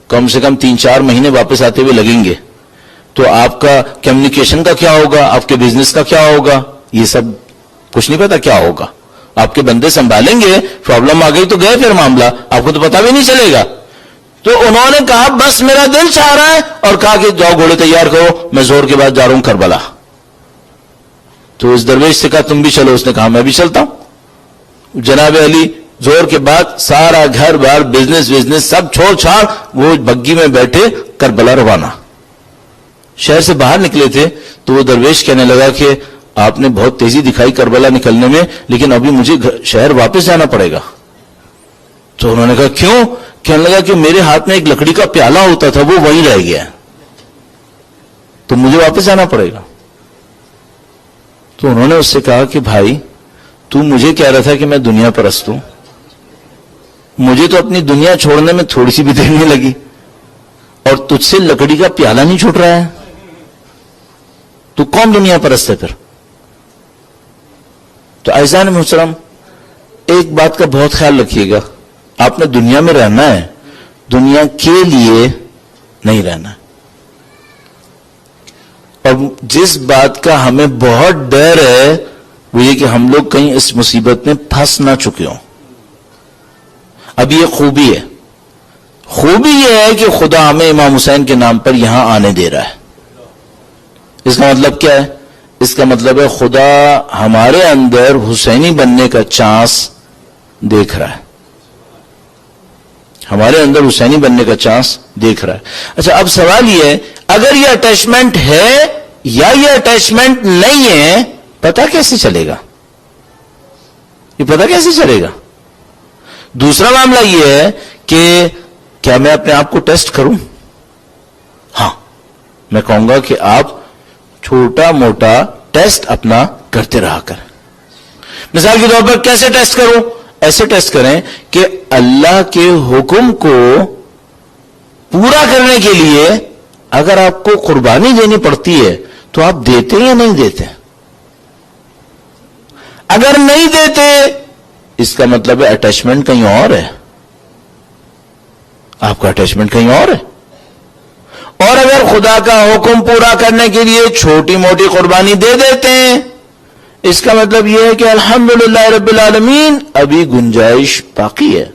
کم سے کم 3-4 مہینے واپس آتے ہوئے لگیں گے. تو آپ کا کمیونیکیشن کا کیا ہوگا, آپ کے بزنس کا کیا ہوگا, یہ سب کچھ نہیں پتا کیا ہوگا. آپ کے بندے سنبھالیں گے, پرابلم آ گئی تو گئے پھر معاملہ, آپ کو تو پتا بھی نہیں چلے گا. تو انہوں نے کہا بس میرا دل چاہ رہا ہے, اور کہا کہ جاؤ گھوڑے تیار کرو, میں زور کے بعد جا رہا ہوں کربلا. تو اس درویش سے کہا تم بھی چلو. اس نے کہا میں بھی چلتا ہوں. جناب علی زور کے بعد سارا گھر بار بزنس سب چھوڑ چھاڑ وہ بگی میں بیٹھے کربلا روانہ. شہر سے باہر نکلے تھے تو وہ درویش کہنے لگا کہ آپ نے بہت تیزی دکھائی کربلا نکلنے میں, لیکن ابھی مجھے شہر واپس جانا پڑے گا. تو انہوں نے کہا کیوں؟ کہنے لگا کہ میرے ہاتھ میں ایک لکڑی کا پیالہ ہوتا تھا وہ وہیں رہ گیا, تو مجھے واپس جانا پڑے گا. تو انہوں نے اس سے کہا کہ بھائی تو مجھے کہہ رہا تھا کہ میں دنیا پرست ہوں, مجھے تو اپنی دنیا چھوڑنے میں تھوڑی سی بھی دیر نہیں لگی, اور تجھ سے لکڑی کا پیالہ نہیں چھوٹ رہا ہے, تو کون دنیا پرست ہے پھر؟ تو عزیزان محترم, ایک بات کا بہت خیال رکھیے گا, آپ نے دنیا میں رہنا ہے, دنیا کے لیے نہیں رہنا ہے. اور جس بات کا ہمیں بہت ڈر ہے وہ یہ کہ ہم لوگ کہیں اس مصیبت میں پھنس نہ چکے ہوں. اب یہ خوبی ہے, خوبی یہ ہے کہ خدا ہمیں امام حسین کے نام پر یہاں آنے دے رہا ہے. اس کا مطلب کیا ہے؟ اس کا مطلب ہے خدا ہمارے اندر حسینی بننے کا چانس دیکھ رہا ہے, ہمارے اندر حسینی بننے کا چانس دیکھ رہا ہے. اچھا, اب سوال یہ ہے, اگر یہ اٹیچمنٹ ہے یا یہ اٹیچمنٹ نہیں ہے, پتا کیسے چلے گا؟ یہ پتا کیسے چلے گا؟ دوسرا معاملہ یہ ہے کہ کیا میں اپنے آپ کو ٹیسٹ کروں؟ ہاں, میں کہوں گا کہ آپ چھوٹا موٹا ٹیسٹ اپنا کرتے رہا کریں. مثال کے طور پر کیسے ٹیسٹ کروں؟ ایسے ٹیسٹ کریں کہ اللہ کے حکم کو پورا کرنے کے لیے اگر آپ کو قربانی دینی پڑتی ہے تو آپ دیتے یا نہیں دیتے؟ اگر نہیں دیتے اس کا مطلب ہے اٹیچمنٹ کہیں اور ہے, آپ کا اٹیچمنٹ کہیں اور ہے. اور اگر خدا کا حکم پورا کرنے کے لیے چھوٹی موٹی قربانی دے دیتے ہیں, اس کا مطلب یہ ہے کہ الحمدللہ رب العالمین ابھی گنجائش باقی ہے.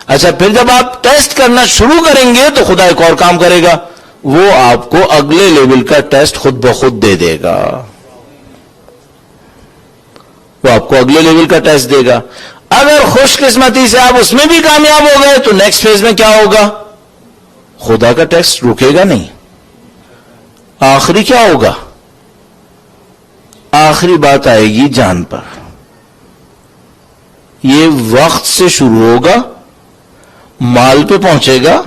اچھا, پھر جب آپ ٹیسٹ کرنا شروع کریں گے تو خدا ایک اور کام کرے گا, وہ آپ کو اگلے لیول کا ٹیسٹ خود بخود دے دے گا. وہ آپ کو اگلے لیول کا ٹیسٹ دے گا. اگر خوش قسمتی سے آپ اس میں بھی کامیاب ہو گئے تو نیکسٹ فیز میں کیا ہوگا؟ خدا کا ٹیکسٹ رکے گا نہیں. آخری کیا ہوگا؟ آخری بات آئے گی جان پر. یہ وقت سے شروع ہوگا، مال پہ پہنچے گا،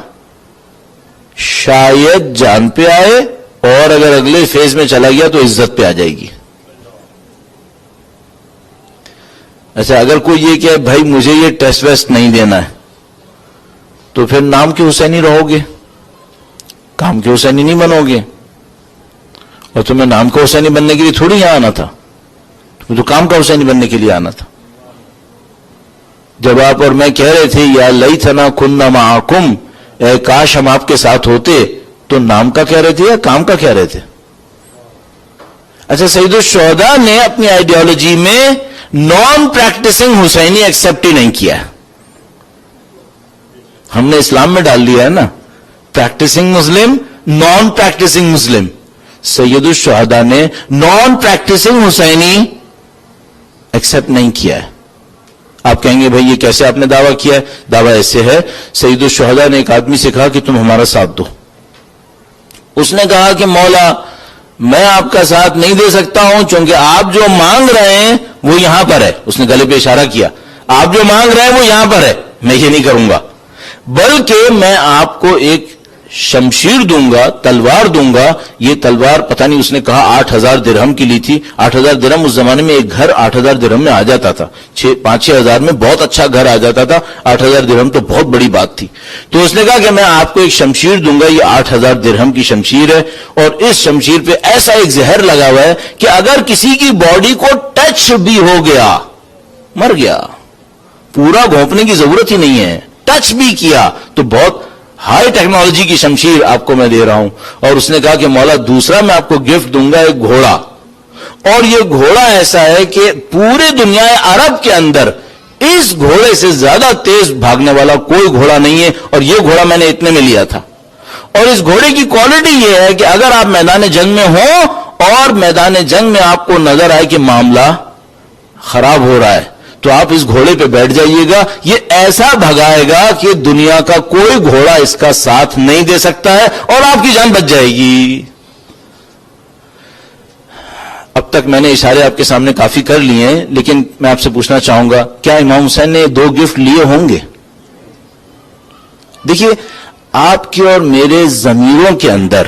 شاید جان پہ آئے، اور اگر اگلے فیز میں چلا گیا تو عزت پہ آ جائے گی. اچھا، اگر کوئی یہ کہ بھائی مجھے یہ ٹیسٹ ویسٹ نہیں دینا ہے، تو پھر نام کے حسینی رہو گے، کام کے حسینی نہیں بنو گے. اور تمہیں نام کا حسینی بننے کے لیے تھوڑی یہاں آنا تھا، تمہیں تو کام کا حسینی بننے کے لیے آنا تھا. جب آپ اور میں کہہ رہے تھے یا لیتنا کننا معکم، اے کاش ہم آپ کے ساتھ ہوتے، تو نام کا کہہ رہے تھے یا کام کا کہہ رہے تھے؟ اچھا، سید الشہداء نے اپنی آئیڈیالوجی میں نان پریکٹسنگ حسینی ایکسپٹ ہی نہیں کیا. ہم نے اسلام میں ڈال دیا ہے نا، پریکٹسنگ مسلم، نان پریکٹسنگ مسلم. سید الشہداء نے نان پریکٹسنگ حسینی ایکسپٹ نہیں کیا ہے. آپ کہیں گے بھائی یہ کیسے آپ نے دعویٰ کیا ہے؟ دعویٰ ایسے ہے، سید الشہداء نے ایک آدمی سے کہا کہ تم ہمارا ساتھ دو. اس نے کہا کہ مولا میں آپ کا ساتھ نہیں دے سکتا ہوں، چونکہ آپ جو مانگ رہے ہیں وہ یہاں پر ہے. اس نے گلے پہ اشارہ کیا، آپ جو مانگ رہے ہیں وہ یہاں پر ہے، میں یہ نہیں کروں گا، بلکہ میں آپ کو ایک شمشیر دوں گا، تلوار دوں گا. یہ تلوار پتہ نہیں اس نے کہا 8,000 درہم کی لی تھی. 8,000 درہم اس زمانے میں ایک گھر 8,000 درہم میں آ جاتا تھا، 5-6 ہزار میں بہت اچھا گھر آ جاتا تھا. 8,000 درہم تو بہت بڑی بات تھی. تو اس نے کہا کہ میں آپ کو ایک شمشیر دوں گا، یہ 8,000 درہم کی شمشیر ہے، اور اس شمشیر پہ ایسا ایک زہر لگا ہوا ہے کہ اگر کسی کی باڈی کو ٹچ بھی ہو گیا مر گیا. پورا گھونپنے کی ضرورت ہی نہیں ہے، ٹچ بھی کیا تو بہت ہائی ٹیکنالوجی کی شمشیر آپ کو میں دے رہا ہوں. اور اس نے کہا کہ مولا دوسرا میں آپ کو گفٹ دوں گا، ایک گھوڑا. اور یہ گھوڑا ایسا ہے کہ پورے دنیا عرب کے اندر اس گھوڑے سے زیادہ تیز بھاگنے والا کوئی گھوڑا نہیں ہے، اور یہ گھوڑا میں نے اتنے میں لیا تھا. اور اس گھوڑے کی کوالٹی یہ ہے کہ اگر آپ میدان جنگ میں ہوں اور میدان جنگ میں آپ کو نظر آئے کہ معاملہ خراب ہو رہا ہے تو آپ اس گھوڑے پہ بیٹھ جائیے گا. یہ ایسا بھگائے گا کہ دنیا کا کوئی گھوڑا اس کا ساتھ نہیں دے سکتا ہے، اور آپ کی جان بچ جائے گی. اب تک میں نے اشارے آپ کے سامنے کافی کر لیے ہیں، لیکن میں آپ سے پوچھنا چاہوں گا کیا امام حسین نے 2 گفٹ لیے ہوں گے؟ دیکھیے، آپ کے اور میرے ضمیروں کے اندر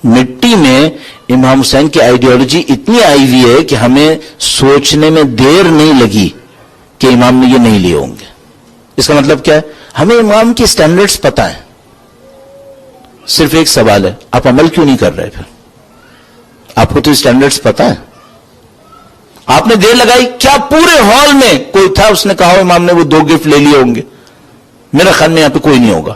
مٹی میں امام حسین کی آئیڈیالوجی اتنی آئی ہوئی ہے کہ ہمیں سوچنے میں دیر نہیں لگی کہ امام نے یہ نہیں لیے ہوں گے. اس کا مطلب کیا ہے؟ ہمیں امام کی سٹینڈرڈز پتہ ہیں. صرف ایک سوال ہے، آپ عمل کیوں نہیں کر رہے؟ پھر آپ کو تو سٹینڈرڈز پتہ ہے، آپ نے دیر لگائی. کیا پورے ہال میں کوئی تھا اس نے کہا امام نے وہ 2 گفٹ لے لیے ہوں گے؟ میرا خیال میں یہاں پہ کوئی نہیں ہوگا.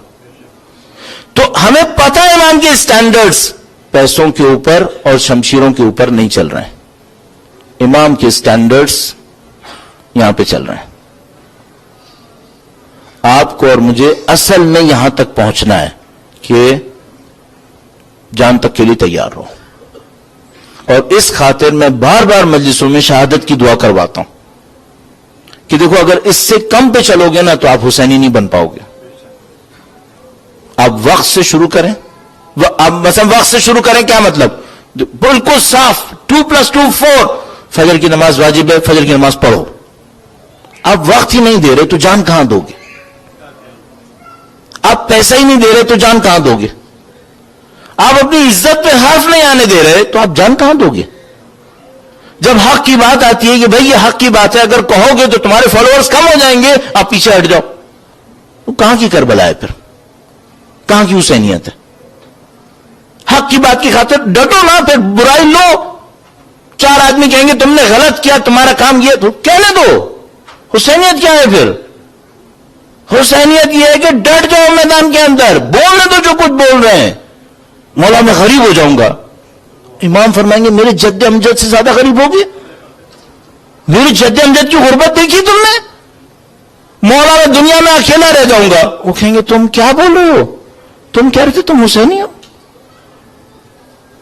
تو ہمیں پتہ ہے امام کے سٹینڈرڈز پیسوں کے اوپر اور شمشیروں کے اوپر نہیں چل رہے ہیں. امام کے سٹینڈرڈز یہاں پہ چل رہے ہیں. آپ کو اور مجھے اصل میں یہاں تک پہنچنا ہے کہ جان تک کے لیے تیار رہو. اور اس خاطر میں بار بار مجلسوں میں شہادت کی دعا کرواتا ہوں کہ دیکھو اگر اس سے کم پہ چلو گے نا تو آپ حسینی نہیں بن پاؤ گے. آپ وقت سے شروع کریں. اب مثلا وقت سے شروع کریں کیا مطلب؟ بالکل صاف 2+2 4. فجر کی نماز واجب ہے، فجر کی نماز پڑھو. آپ وقت ہی نہیں دے رہے تو جان کہاں دو گے؟ آپ پیسہ ہی نہیں دے رہے تو جان کہاں دو گے؟ آپ اپنی عزت پہ حرف نہیں آنے دے رہے تو آپ جان کہاں دو گے؟ جب حق کی بات آتی ہے کہ بھئی یہ حق کی بات ہے، اگر کہو گے تو تمہارے فالوورز کم ہو جائیں گے، آپ پیچھے ہٹ جاؤ. وہ کہاں کی کربلا ہے؟ پھر کہاں کی حسینیت ہے؟ حق کی بات کی خاطر ڈٹو نا، پھر برائی لو. 4 آدمی کہیں گے تم نے غلط کیا، تمہارا کام یہ، تو کہنے دو. حسینیت کیا ہے پھر؟ حسینیت یہ ہے کہ ڈٹ جاؤ میدان کے اندر، بولنے دو جو کچھ بول رہے ہیں. مولا میں غریب ہو جاؤں گا. امام فرمائیں گے میرے جد امجد سے زیادہ غریب ہوگی؟ میری جد امجد کی غربت دیکھی تم نے؟ مولا میں دنیا میں اکیلا رہ جاؤں گا. وہ کہیں گے تم کیا بول رہے ہو؟ تم کہہ رہے تھے تم حسینی ہو.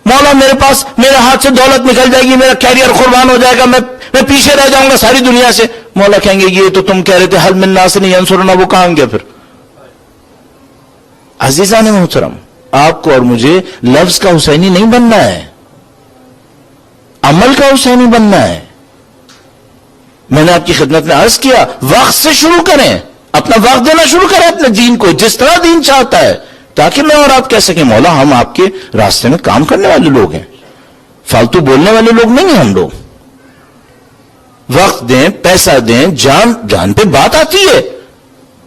مولا میرے پاس میرے ہاتھ سے دولت نکل جائے گی، میرا کیریئر قربان ہو جائے گا، میں پیچھے رہ جاؤں گا ساری دنیا سے. مولا کہیں گے یہ تو تم کہہ رہے تھے حل من ناصر ینصرنا، وہ کہاں گیا پھر؟ عزیزان محترم، آپ کو اور مجھے لفظ کا حسینی نہیں بننا ہے، عمل کا حسینی بننا ہے۔ میں نے آپ کی خدمت میں عرض کیا، وقت سے شروع کریں، اپنا وقت دینا شروع کریں اپنے دین کو، جس طرح دین چاہتا ہے، تاکہ میں اور آپ کہہ سکیں مولا ہم آپ کے راستے میں کام کرنے والے لوگ ہیں، فالتو بولنے والے لوگ نہیں ہیں ہم لوگ۔ وقت دیں، پیسہ دیں، جان پہ بات آتی ہے۔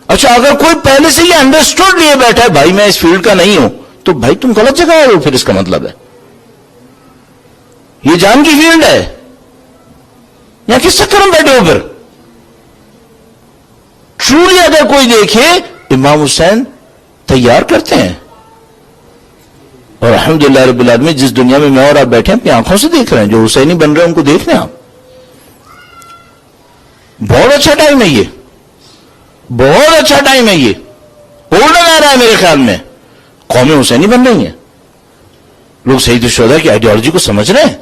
اچھا اگر کوئی پہلے سے یہ انڈرسٹوڈ لیے بیٹھا ہے بھائی میں اس فیلڈ کا نہیں ہوں، تو بھائی تم غلط جگہ آئے ہو، پھر اس کا مطلب ہے یہ جان کی فیلڈ ہے یا کس چکر میں بیٹھے ہو؟ پھر ٹرولی اگر کوئی دیکھے امام حسین تیار کرتے ہیں، اور الحمدللہ رب العالمین جس دنیا میں اور آپ بیٹھے ہیں اپنی آنکھوں سے دیکھ رہے ہیں، جو حسینی بن رہے ہیں ان کو دیکھ رہے ہیں آپ۔ بہت اچھا ٹائم ہے یہ، بہت اچھا ٹائم ہے یہ، اولڈن آ رہا ہے میرے خیال میں، قومیں حسینی بن رہی ہیں، لوگ سید الشہداء کی آئیڈیالوجی کو سمجھ رہے ہیں۔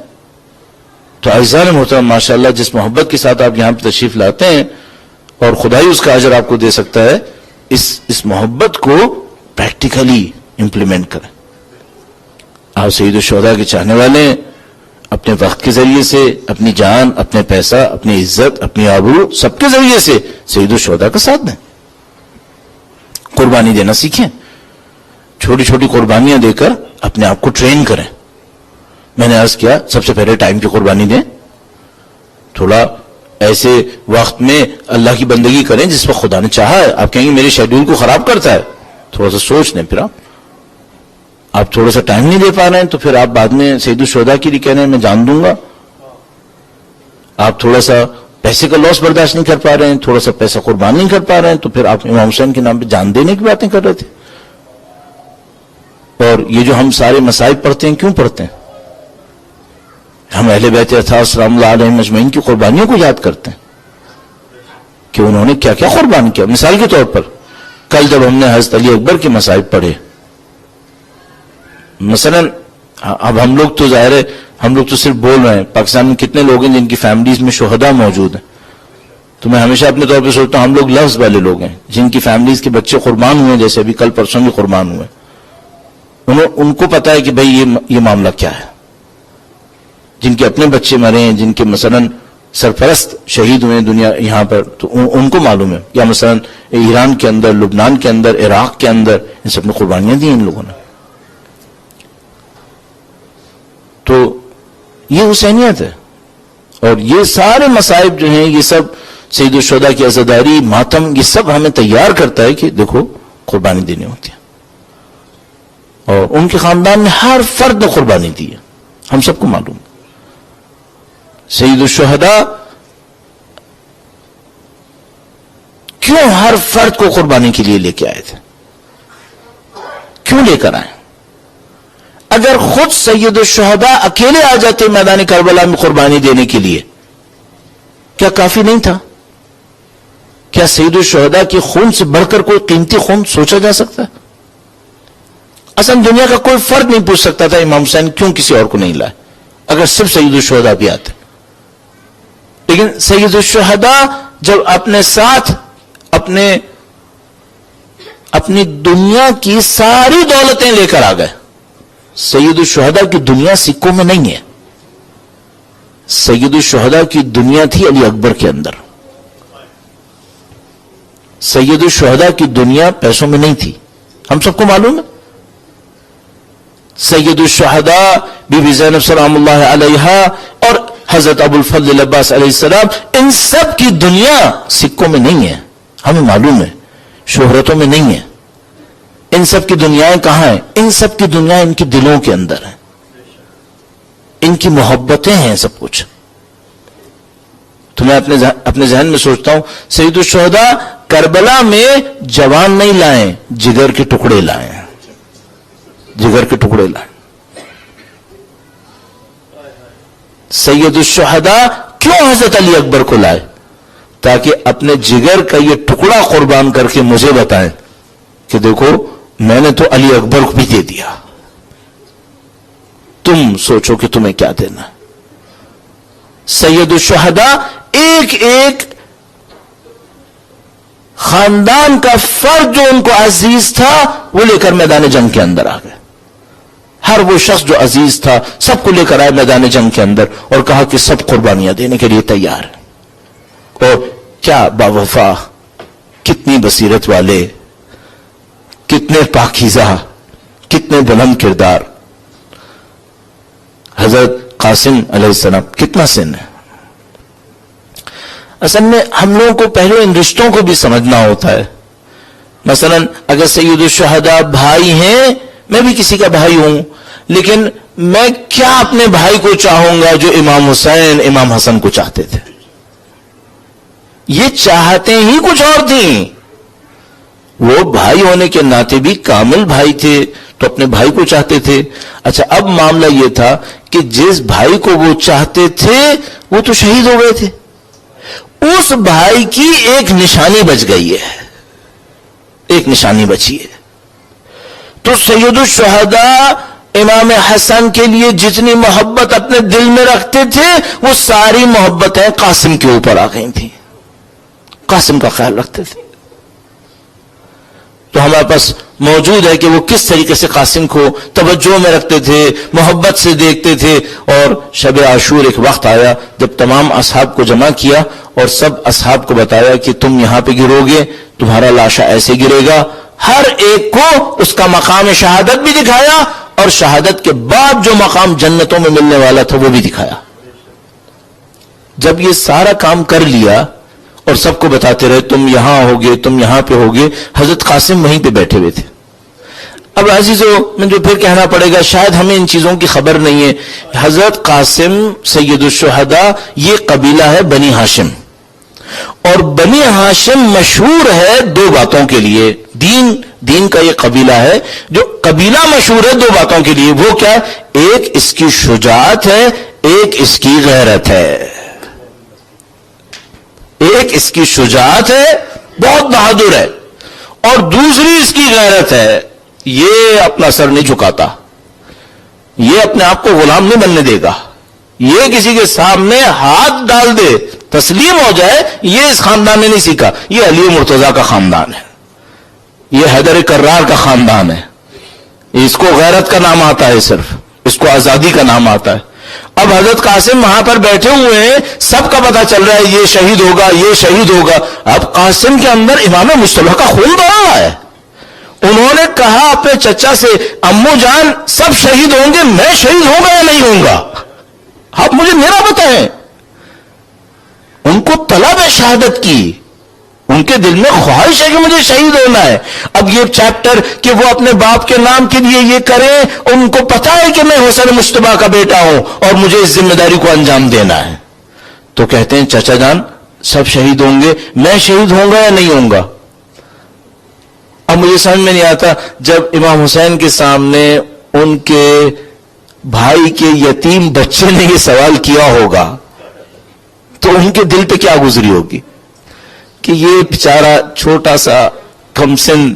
تو اعزائے محترم ماشاءاللہ جس محبت کے ساتھ آپ یہاں پہ تشریف لاتے ہیں، اور خدائی اس کا اجر آپ کو دے سکتا ہے، اس محبت کو پریکٹیکلی امپلیمنٹ کریں۔ آپ سید الشہداء کے چاہنے والے ہیں، اپنے وقت کے ذریعے سے، اپنی جان، اپنے پیسہ، اپنی عزت، اپنی آبرو، سب کے ذریعے سے سید الشہداء کا ساتھ دیں، قربانی دینا سیکھیں، چھوٹی چھوٹی قربانیاں دے کر اپنے آپ کو ٹرین کریں۔ میں نے عرض کیا سب سے پہلے ٹائم کی قربانی دیں، تھوڑا ایسے وقت میں اللہ کی بندگی کریں جس وقت خدا نے چاہا ہے۔ آپ کہیں گے میرے شیڈیول کو خراب کرتا ہے، تھوڑا سا سوچ لیں، پھر آپ تھوڑا سا ٹائم نہیں دے پا رہے ہیں تو پھر آپ بعد میں سید الشہداء کے لیے کہہ رہے ہیں میں جان دوں گا۔ آپ تھوڑا سا پیسے کا لاس برداشت نہیں کر پا رہے ہیں، تھوڑا سا پیسہ قربان نہیں کر پا رہے ہیں، تو پھر آپ امام حسین کے نام پہ جان دینے کی باتیں کر رہے تھے۔ اور یہ جو ہم سارے مصائب پڑھتے ہیں، کیوں پڑھتے ہیں؟ ہم اہل بیت اطہار سلام اللہ علیہم اجمعین کی قربانیوں کو یاد کرتے ہیں کہ انہوں نے کیا کیا قربان کیا۔ مثال کے طور پر کل جب ہم نے حضرت علی اکبر کے مصائب پڑھے، مثلا اب ہم لوگ تو ظاہر ہے ہم لوگ تو صرف بول رہے ہیں، پاکستان میں کتنے لوگ ہیں جن کی فیملیز میں شہداء موجود ہیں، تو میں ہمیشہ اپنے طور پہ سوچتا ہوں ہم لوگ لفظ والے لوگ ہیں جن کی فیملیز کے بچے قربان ہوئے، جیسے ابھی کل پرسوں بھی قربان ہوئے، ان کو پتا ہے کہ بھئی یہ معاملہ کیا ہے۔ جن کے اپنے بچے مرے ہیں، جن کے مثلا سرپرست شہید ہوئے ہیں دنیا یہاں پر، تو ان کو معلوم ہے، یا مثلا ایران کے اندر، لبنان کے اندر، عراق کے اندر، ان سب میں قربانیاں دی ہیں ان لوگوں نے۔ تو یہ حسینیت ہے، اور یہ سارے مصائب جو ہیں یہ سب سید الشہداء کی عزاداری، ماتم، یہ سب ہمیں تیار کرتا ہے کہ دیکھو قربانی دینی ہوتی ہے۔ اور ان کے خاندان میں ہر فرد نے قربانی دی ہے، ہم سب کو معلوم ہے۔ سید الشہداء کیوں ہر فرد کو قربانی کے لیے لے کے آئے تھے؟ کیوں لے کر آئے؟ اگر خود سید الشہداء اکیلے آ جاتے میدان کربلا میں قربانی دینے کے لیے، کیا کافی نہیں تھا؟ کیا سید الشہداء کے خون سے بڑھ کر کوئی قیمتی خون سوچا جا سکتا ہے؟ اصلا دنیا کا کوئی فرد نہیں پوچھ سکتا تھا امام حسین کیوں کسی اور کو نہیں لائے، اگر صرف سید الشہداء بھی آتے۔ لیکن سید الشہداء جب اپنے ساتھ اپنی دنیا کی ساری دولتیں لے کر آ گئے، سید الشہداء کی دنیا سکوں میں نہیں ہے، سید الشہداء کی دنیا تھی علی اکبر کے اندر، سید الشہداء کی دنیا پیسوں میں نہیں تھی، ہم سب کو معلوم ہے۔ سید الشہداء بی بی زینب سلام اللہ علیہا اور حضرت ابو الفضل عباس علیہ السلام، ان سب کی دنیا سکوں میں نہیں ہے، ہمیں معلوم ہے، شہرتوں میں نہیں ہے۔ ان سب کی دنیایں کہاں ہیں؟ ان سب کی دنیا ان کے دلوں کے اندر ہے، ان کی محبتیں ہیں سب کچھ۔ تو میں اپنے ذہن میں سوچتا ہوں سید الشہداء کربلا میں جوان نہیں لائیں، جگر کے ٹکڑے لائیں، جگر کے ٹکڑے لائیں۔ سید الشہداء کیوں حضرت علی اکبر کو لائے؟ تاکہ اپنے جگر کا یہ ٹکڑا قربان کر کے مجھے بتائیں کہ دیکھو میں نے تو علی اکبر کو بھی دے دیا، تم سوچو کہ تمہیں کیا دینا ہے۔ سید الشہداء ایک ایک خاندان کا فرد جو ان کو عزیز تھا وہ لے کر میدان جنگ کے اندر آ گئے. ہر وہ شخص جو عزیز تھا سب کو لے کر آئے میدان جنگ کے اندر اور کہا کہ سب قربانیاں دینے کے لیے تیار ہیں. اور کیا باوفا، کتنی بصیرت والے، کتنے پاکیزہ، کتنے بلند کردار. حضرت قاسم علیہ السلام کتنا سن ہے. اصل میں ہم لوگوں کو پہلے ان رشتوں کو بھی سمجھنا ہوتا ہے. مثلا اگر سید الشہداء بھائی ہیں، میں بھی کسی کا بھائی ہوں، لیکن میں کیا اپنے بھائی کو چاہوں گا جو امام حسین امام حسن کو چاہتے تھے. یہ چاہتے ہی کچھ اور تھیں. وہ بھائی ہونے کے ناطے بھی کامل بھائی تھے تو اپنے بھائی کو چاہتے تھے. اچھا اب معاملہ یہ تھا کہ جس بھائی کو وہ چاہتے تھے وہ تو شہید ہو گئے تھے. اس بھائی کی ایک نشانی بچ گئی ہے، ایک نشانی بچی ہے. تو سید الشہداء امام حسن کے لیے جتنی محبت اپنے دل میں رکھتے تھے وہ ساری محبتیں قاسم کے اوپر آ گئی تھیں. قاسم کا خیال رکھتے تھے. تو ہمارے پاس موجود ہے کہ وہ کس طریقے سے قاسم کو توجہ میں رکھتے تھے، محبت سے دیکھتے تھے. اور شب عاشور ایک وقت آیا جب تمام اصحاب کو جمع کیا اور سب اصحاب کو بتایا کہ تم یہاں پہ گرو گے، تمہارا لاشا ایسے گرے گا. ہر ایک کو اس کا مقام شہادت بھی دکھایا اور شہادت کے بعد جو مقام جنتوں میں ملنے والا تھا وہ بھی دکھایا. جب یہ سارا کام کر لیا اور سب کو بتاتے رہے تم یہاں ہوگے، تم یہاں پہ ہوگے، حضرت قاسم وہیں پہ بیٹھے ہوئے تھے. اب عزیزو مجھے پھر کہنا پڑے گا، شاید ہمیں ان چیزوں کی خبر نہیں ہے. حضرت قاسم سید الشہداء یہ قبیلہ ہے بنی ہاشم، اور بنی ہاشم مشہور ہے دو باتوں کے لیے. دین کا یہ قبیلہ ہے جو قبیلہ مشہور ہے دو باتوں کے لیے. وہ کیا؟ ایک اس کی شجاعت ہے، ایک اس کی غیرت ہے. ایک اس کی شجاعت ہے، بہت بہادر ہے، اور دوسری اس کی غیرت ہے. یہ اپنا سر نہیں جھکاتا، یہ اپنے آپ کو غلام نہیں بننے دے گا. یہ کسی کے سامنے ہاتھ ڈال دے تسلیم ہو جائے. یہ اس خاندان نے نہیں سیکھا. یہ علی مرتضیٰ کا خاندان ہے، یہ حیدر کرار کا خاندان ہے. اس کو غیرت کا نام آتا ہے، صرف اس کو آزادی کا نام آتا ہے. اب حضرت قاسم وہاں پر بیٹھے ہوئے ہیں، سب کا پتہ چل رہا ہے یہ شہید ہوگا، یہ شہید ہوگا. اب قاسم کے اندر امام مصطفیٰ کا خون دوڑ رہا ہے. انہوں نے کہا اپنے چچا سے، امو جان سب شہید ہوں گے، میں شہید ہوں گا یا نہیں ہوں گا؟ آپ مجھے میرا بتائیں. ان کو طلب ہے شہادت کی، ان کے دل میں خواہش ہے کہ مجھے شہید ہونا ہے. اب یہ چیپٹر کہ وہ اپنے باپ کے نام کے لیے یہ کریں، ان کو پتا ہے کہ میں حسین مجتبیٰ کا بیٹا ہوں اور مجھے اس ذمہ داری کو انجام دینا ہے. تو کہتے ہیں چچا جان سب شہید ہوں گے، میں شہید ہوں گا یا نہیں ہوں گا؟ اب مجھے سمجھ میں نہیں آتا، جب امام حسین کے سامنے ان کے بھائی کے یتیم بچے نے یہ سوال کیا ہوگا تو ان کے دل پہ کیا گزری ہوگی کہ یہ بیچارہ چھوٹا سا کم سن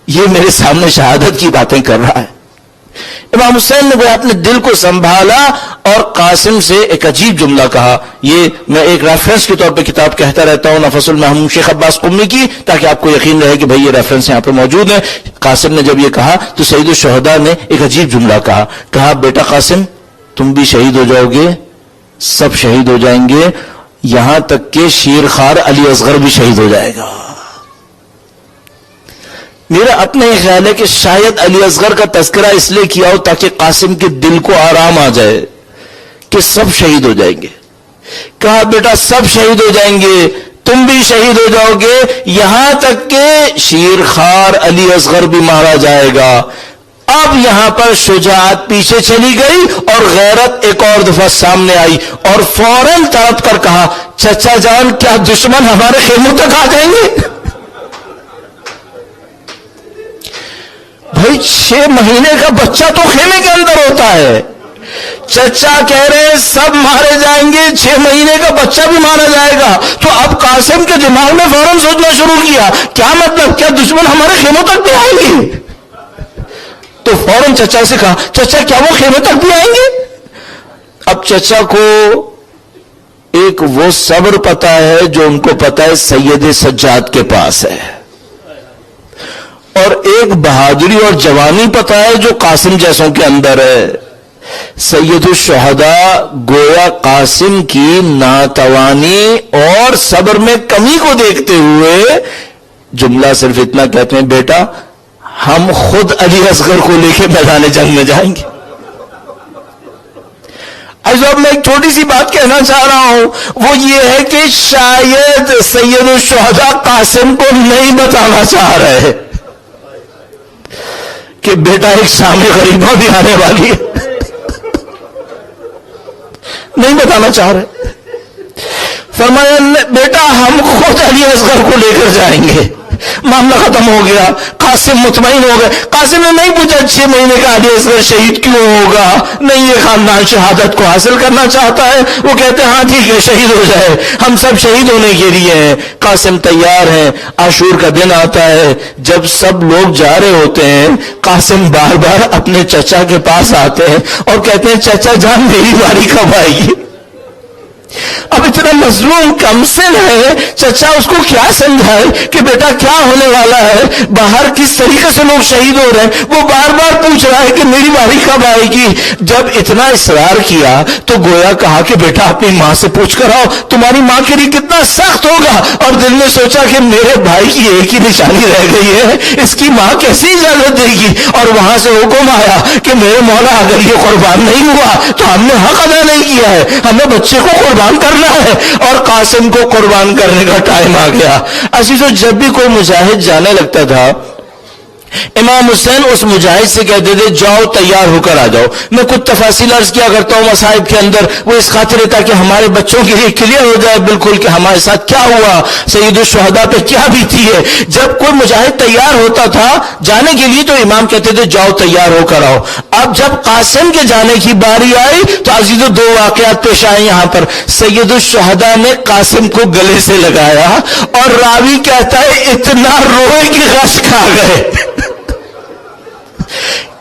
یہ میرے سامنے شہادت کی باتیں کر رہا ہے. امام حسین نے وہ اپنے دل کو سنبھالا اور قاسم سے ایک عجیب جملہ کہا. یہ میں ایک ریفرنس کے طور پہ کتاب کہتا رہتا ہوں، نفس المحموم شیخ عباس قمی کی، تاکہ آپ کو یقین رہے کہ بھئی یہ ریفرنس یہاں پہ موجود ہے. قاسم نے جب یہ کہا تو سید الشہداء نے ایک عجیب جملہ کہا بیٹا قاسم تم بھی شہید ہو جاؤ گے، سب شہید ہو جائیں گے، یہاں تک کہ شیر خوار علی اصغر بھی شہید ہو جائے گا. میرا اپنا یہ خیال ہے کہ شاید علی اصغر کا تذکرہ اس لیے کیا ہو تاکہ قاسم کے دل کو آرام آ جائے کہ سب شہید ہو جائیں گے. کہا بیٹا سب شہید ہو جائیں گے، تم بھی شہید ہو جاؤ گے، یہاں تک کہ شیر خوار علی اصغر بھی مارا جائے گا. اب یہاں پر شجاعت پیچھے چلی گئی اور غیرت ایک اور دفعہ سامنے آئی اور فوراً تڑپ کر کہا چچا جان کیا دشمن ہمارے خیموں تک آ جائیں گے؟ بھائی 6 مہینے کا بچہ تو خیمے کے اندر ہوتا ہے. چچا کہہ رہے ہیں سب مارے جائیں گے، 6 مہینے کا بچہ بھی مارا جائے گا. تو اب قاسم کے دماغ میں فوراً سوچنا شروع کیا کیا مطلب، کیا دشمن ہمارے خیموں تک بھی آئیں گے؟ تو فوراً چچا سے کہا چچا کیا وہ خیمے تک بھی آئیں گے؟ اب چچا کو ایک وہ صبر پتا ہے جو ان کو پتا ہے سید سجاد کے پاس ہے. اور ایک بہادری اور جوانی پتہ ہے جو قاسم جیسوں کے اندر ہے. سید الشہداء گویا قاسم کی ناتوانی اور صبر میں کمی کو دیکھتے ہوئے جملہ صرف اتنا کہتے ہیں، بیٹا ہم خود علی اصغر کو لے کے میدان جنگ میں جائیں گے. اب میں ایک چھوٹی سی بات کہنا چاہ رہا ہوں، وہ یہ ہے کہ شاید سید الشہداء قاسم کو نہیں بتانا چاہ رہے کہ بیٹا ایک شام غریبوں بھی آنے والی ہے، نہیں بتانا چاہ رہے. فرمایا بیٹا ہم خود علی اصغر کو لے کر جائیں گے. معاملہ ختم ہو گیا. قاسم مطمئن ہو گئے. قاسم نے نہیں پوچھا 6 مہینے کا علی اصغر شہید کیوں ہوگا، نہیں یہ خاندان شہادت کو حاصل کرنا چاہتا ہے. وہ کہتے ہیں ہاں ٹھیک ہے شہید ہو جائے، ہم سب شہید ہونے کے لیے ہیں. قاسم تیار ہیں. عاشور کا دن آتا ہے، جب سب لوگ جا رہے ہوتے ہیں قاسم بار بار اپنے چچا کے پاس آتے ہیں اور کہتے ہیں چچا جان میری باری کب آئے گی. اب اتنا مظلوم کم سن ہے، چچا اس کو کیا سمجھائے کہ بیٹا کیا ہونے والا ہے، باہر کس طریقے سے لوگ شہید ہو رہے ہیں. وہ بار بار پوچھ رہا ہے کہ میری باری کب آئے گی. جب اتنا اصرار کیا تو گویا کہا کہ بیٹا اپنی ماں سے پوچھ کر آؤ، تمہاری ماں کے لیے کتنا سخت ہوگا. اور دل میں سوچا کہ میرے بھائی کی ایک ہی نشانی رہ گئی ہے، اس کی ماں کیسی اجازت دے گی. اور وہاں سے حکم آیا کہ میرے مولا اگر یہ قربان نہیں ہوا تو ہم نے حق ادا نہیں کیا ہے، ہمیں بچے کو قربان کرنا ہے. اور قاسم کو قربان کرنے کا ٹائم آ گیا. عزیزو جب بھی کوئی مجاہد جانے لگتا تھا امام حسین اس مجاہد سے کہتے تھے جاؤ تیار ہو کر آ جاؤ. میں کچھ تفاصیل عرض کیا کرتا ہوں مصائب کے اندر، وہ اس خاطر تاکہ ہمارے بچوں کے لیے کلیئر ہو جائے بالکل کہ ہمارے ساتھ کیا ہوا، سید الشہداء پہ کیا بیتی ہے. جب کوئی مجاہد تیار ہوتا تھا جانے کے لیے تو امام کہتے تھے جاؤ تیار ہو کر آؤ. اب جب قاسم کے جانے کی باری آئی تو عزیزو 2 واقعات پیش آئے یہاں پر. سید الشہداء نے قاسم کو گلے سے لگایا اور راوی کہتا ہے اتنا روئے کہ غش کھا گئے.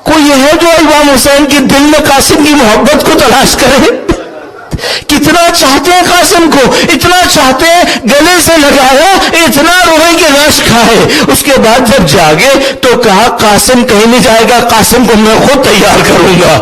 کوئی یہ ہے جو امام حسین کے دل میں قاسم کی محبت کو تلاش کرے. کتنا چاہتے ہیں قاسم کو، اتنا چاہتے ہیں، گلے سے لگایا، اتنا روئے کہ رش کھائے. اس کے بعد جب جاگے تو کہا قاسم کہیں نہیں جائے گا، قاسم کو میں خود تیار کروں گا.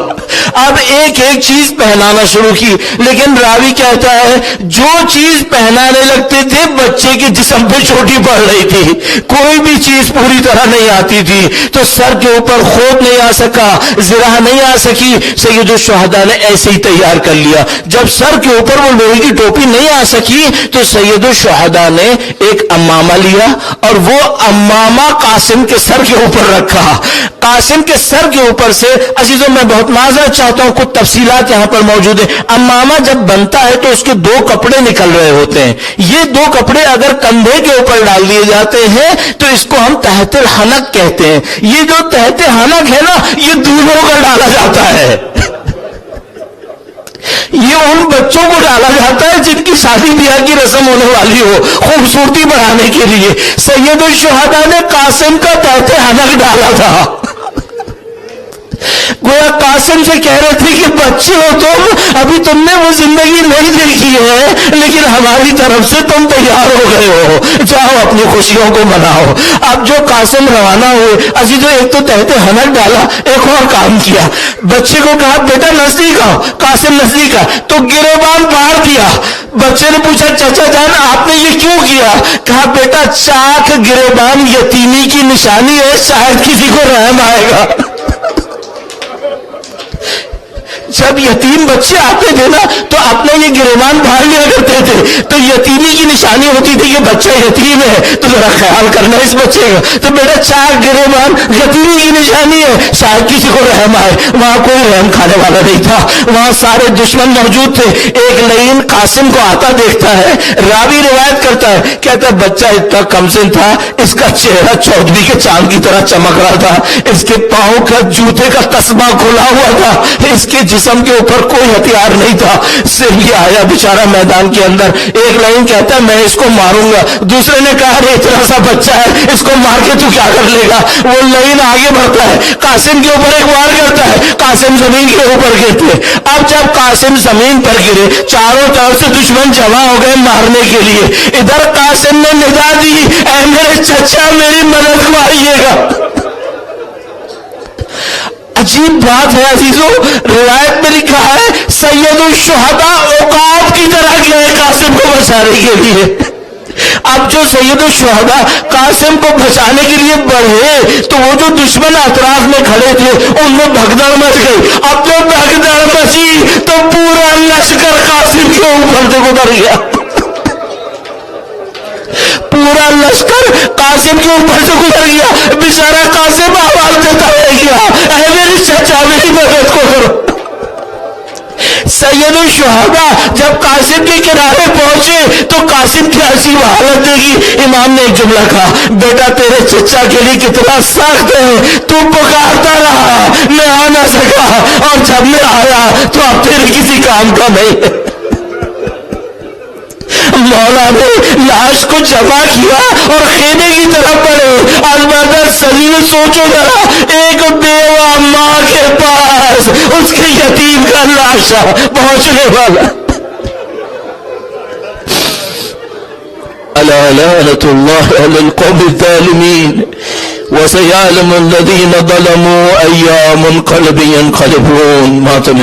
اب ایک ایک چیز پہنانا شروع کی. لیکن راوی کہتا ہے جو چیز پہنانے لگتے تھے بچے کے جسم پہ چھوٹی پڑ رہی تھی، کوئی بھی چیز پوری طرح نہیں آتی تھی. تو سر کے اوپر خوب نہیں آ سکا، زرہ نہیں آ سکی. سید الشہداء نے ایسے ہی تیار کر لیا. جب سر کے اوپر وہ لوہے کی ٹوپی نہیں آ سکی تو سید الشہداء نے ایک امامہ لیا اور وہ امامہ قاسم کے سر کے اوپر رکھا. قاسم کے سر کے اوپر سے عزیزوں میں بہت معذرت چاہتا ہوں، کچھ تفصیلات یہاں پر موجود ہیں. امامہ جب بنتا ہے تو اس کے 2 کپڑے نکل رہے ہوتے ہیں. یہ 2 کپڑے اگر کندھے کے اوپر ڈال دیے جاتے ہیں تو اس کو ہم تحت الحنک کہتے ہیں. یہ جو تحت حنک ہے نا یہ دور ہو کر ڈالا جاتا ہے. یہ ان بچوں کو ڈالا جاتا ہے جن کی شادی بیاہ کی رسم ہونے والی ہو، خوبصورتی بڑھانے کے لیے. سید الشہداء نے قاسم کا تحت حنک ڈالا تھا. گویا قاسم سے کہہ رہے تھے کہ بچے ہو تم، ابھی تم نے وہ زندگی نہیں دیکھی ہے لیکن ہماری طرف سے تم تیار ہو گئے ہو، جاؤ اپنی خوشیوں کو مناؤ. اب جو قاسم روانہ ہوئے عزیزو ایک تو تحت حنک ڈالا، ایک اور کام کیا. بچے کو کہا بیٹا نزدیک آؤ. قاسم نزدیک آ تو گریبان پار کیا. بچے نے پوچھا چچا جان آپ نے یہ کیوں کیا؟ کہا بیٹا چاک گریبان یتیمی کی نشانی ہے، شاید کسی کو رحم آئے گا. جب یتیم بچے آتے تھے نا تو اپنا یہ گریبان بھاڑ لیا کرتے تھے، تو یتیمی کی نشانی ہوتی تھی کہ بچہ یتیم ہے تو ذرا خیال کرنا اس بچے کا. تو بیٹا چاک گریبان یتیمی کی نشانی ہے، شاید کسی کو رحم آئے. وہاں کوئی رحم کھانے والا نہیں تھا، وہاں سارے دشمن موجود تھے. ایک لعین قاسم کو آتا دیکھتا ہے، راوی روایت کرتا ہے، کہتا ہے بچہ اتنا کمسن تھا، اس کا چہرہ چودھری کے چاند کی طرح چمک رہا تھا، اس کے پاؤں کا جوتے کا تسمہ کھلا ہوا تھا، اس کے جسم قاسم کے اوپر کوئی ہتھیار نہیں تھا، صرف یہ آیا بیچارہ میدان کے اندر، ایک لائن کہتا ہے میں اس کو ماروں گا، دوسرے نے کہا ارے اتنا سا بچہ ہے اس کو مار کے تو کیا کر لے گا، وہ لائن آگے بڑھتا ہے، قاسم کے اوپر ایک وار کرتا ہے، قاسم زمین کے اوپر گرتے۔ اب جب قاسم زمین پر گرے چاروں طرف سے دشمن جمع ہو گئے مارنے کے لیے، ادھر قاسم نے ندا دی اے میرے چچا میری مدد کو آئیے گا۔ عجیب بات ہے عزیزو، روایت میں لکھا ہے سید الشہداء عقاب کی طرح گئے قاسم کو بچانے کے لیے۔ اب جو سید الشہداء قاسم کو بچانے کے لیے بڑھے تو وہ جو دشمن اطراف میں کھڑے تھے ان میں بھگدڑ مچ گئی۔ اب جب بھگدڑ مچی تو پورا لشکر قاسم کے اوپر سے گزر گیا، پورا لشکر قاسم کے اوپر سے گزر گیا، بیچارہ قاسم آواز دیتا رہ گیا اے میری چچا میری مدد کو کرو۔ سید الشہداء جب قاسم کے کنارے پہنچے تو قاسم کی عجیب حالت دیکھی، امام نے ایک جملہ کہا بیٹا تیرے چچا کے لیے کتنا سخت ہے، تو پکارتا رہا میں آ نہ سکا اور جب میں آیا تو اب تیرے کسی کام کا نہیں ہے۔ مولا نے لاش کو جمع کیا اور خیمے کی طرف بڑھے۔ البتہ سلیل سوچو ذرا، ایک بیوہ ماں کے پاس اس کے یتیم کا لاشا پہنچنے والا۔ الا لعنۃ اللہ علی القوم الظالمین وسيعلم الذين ظلموا أي منقلب ينقلبون۔ ماتم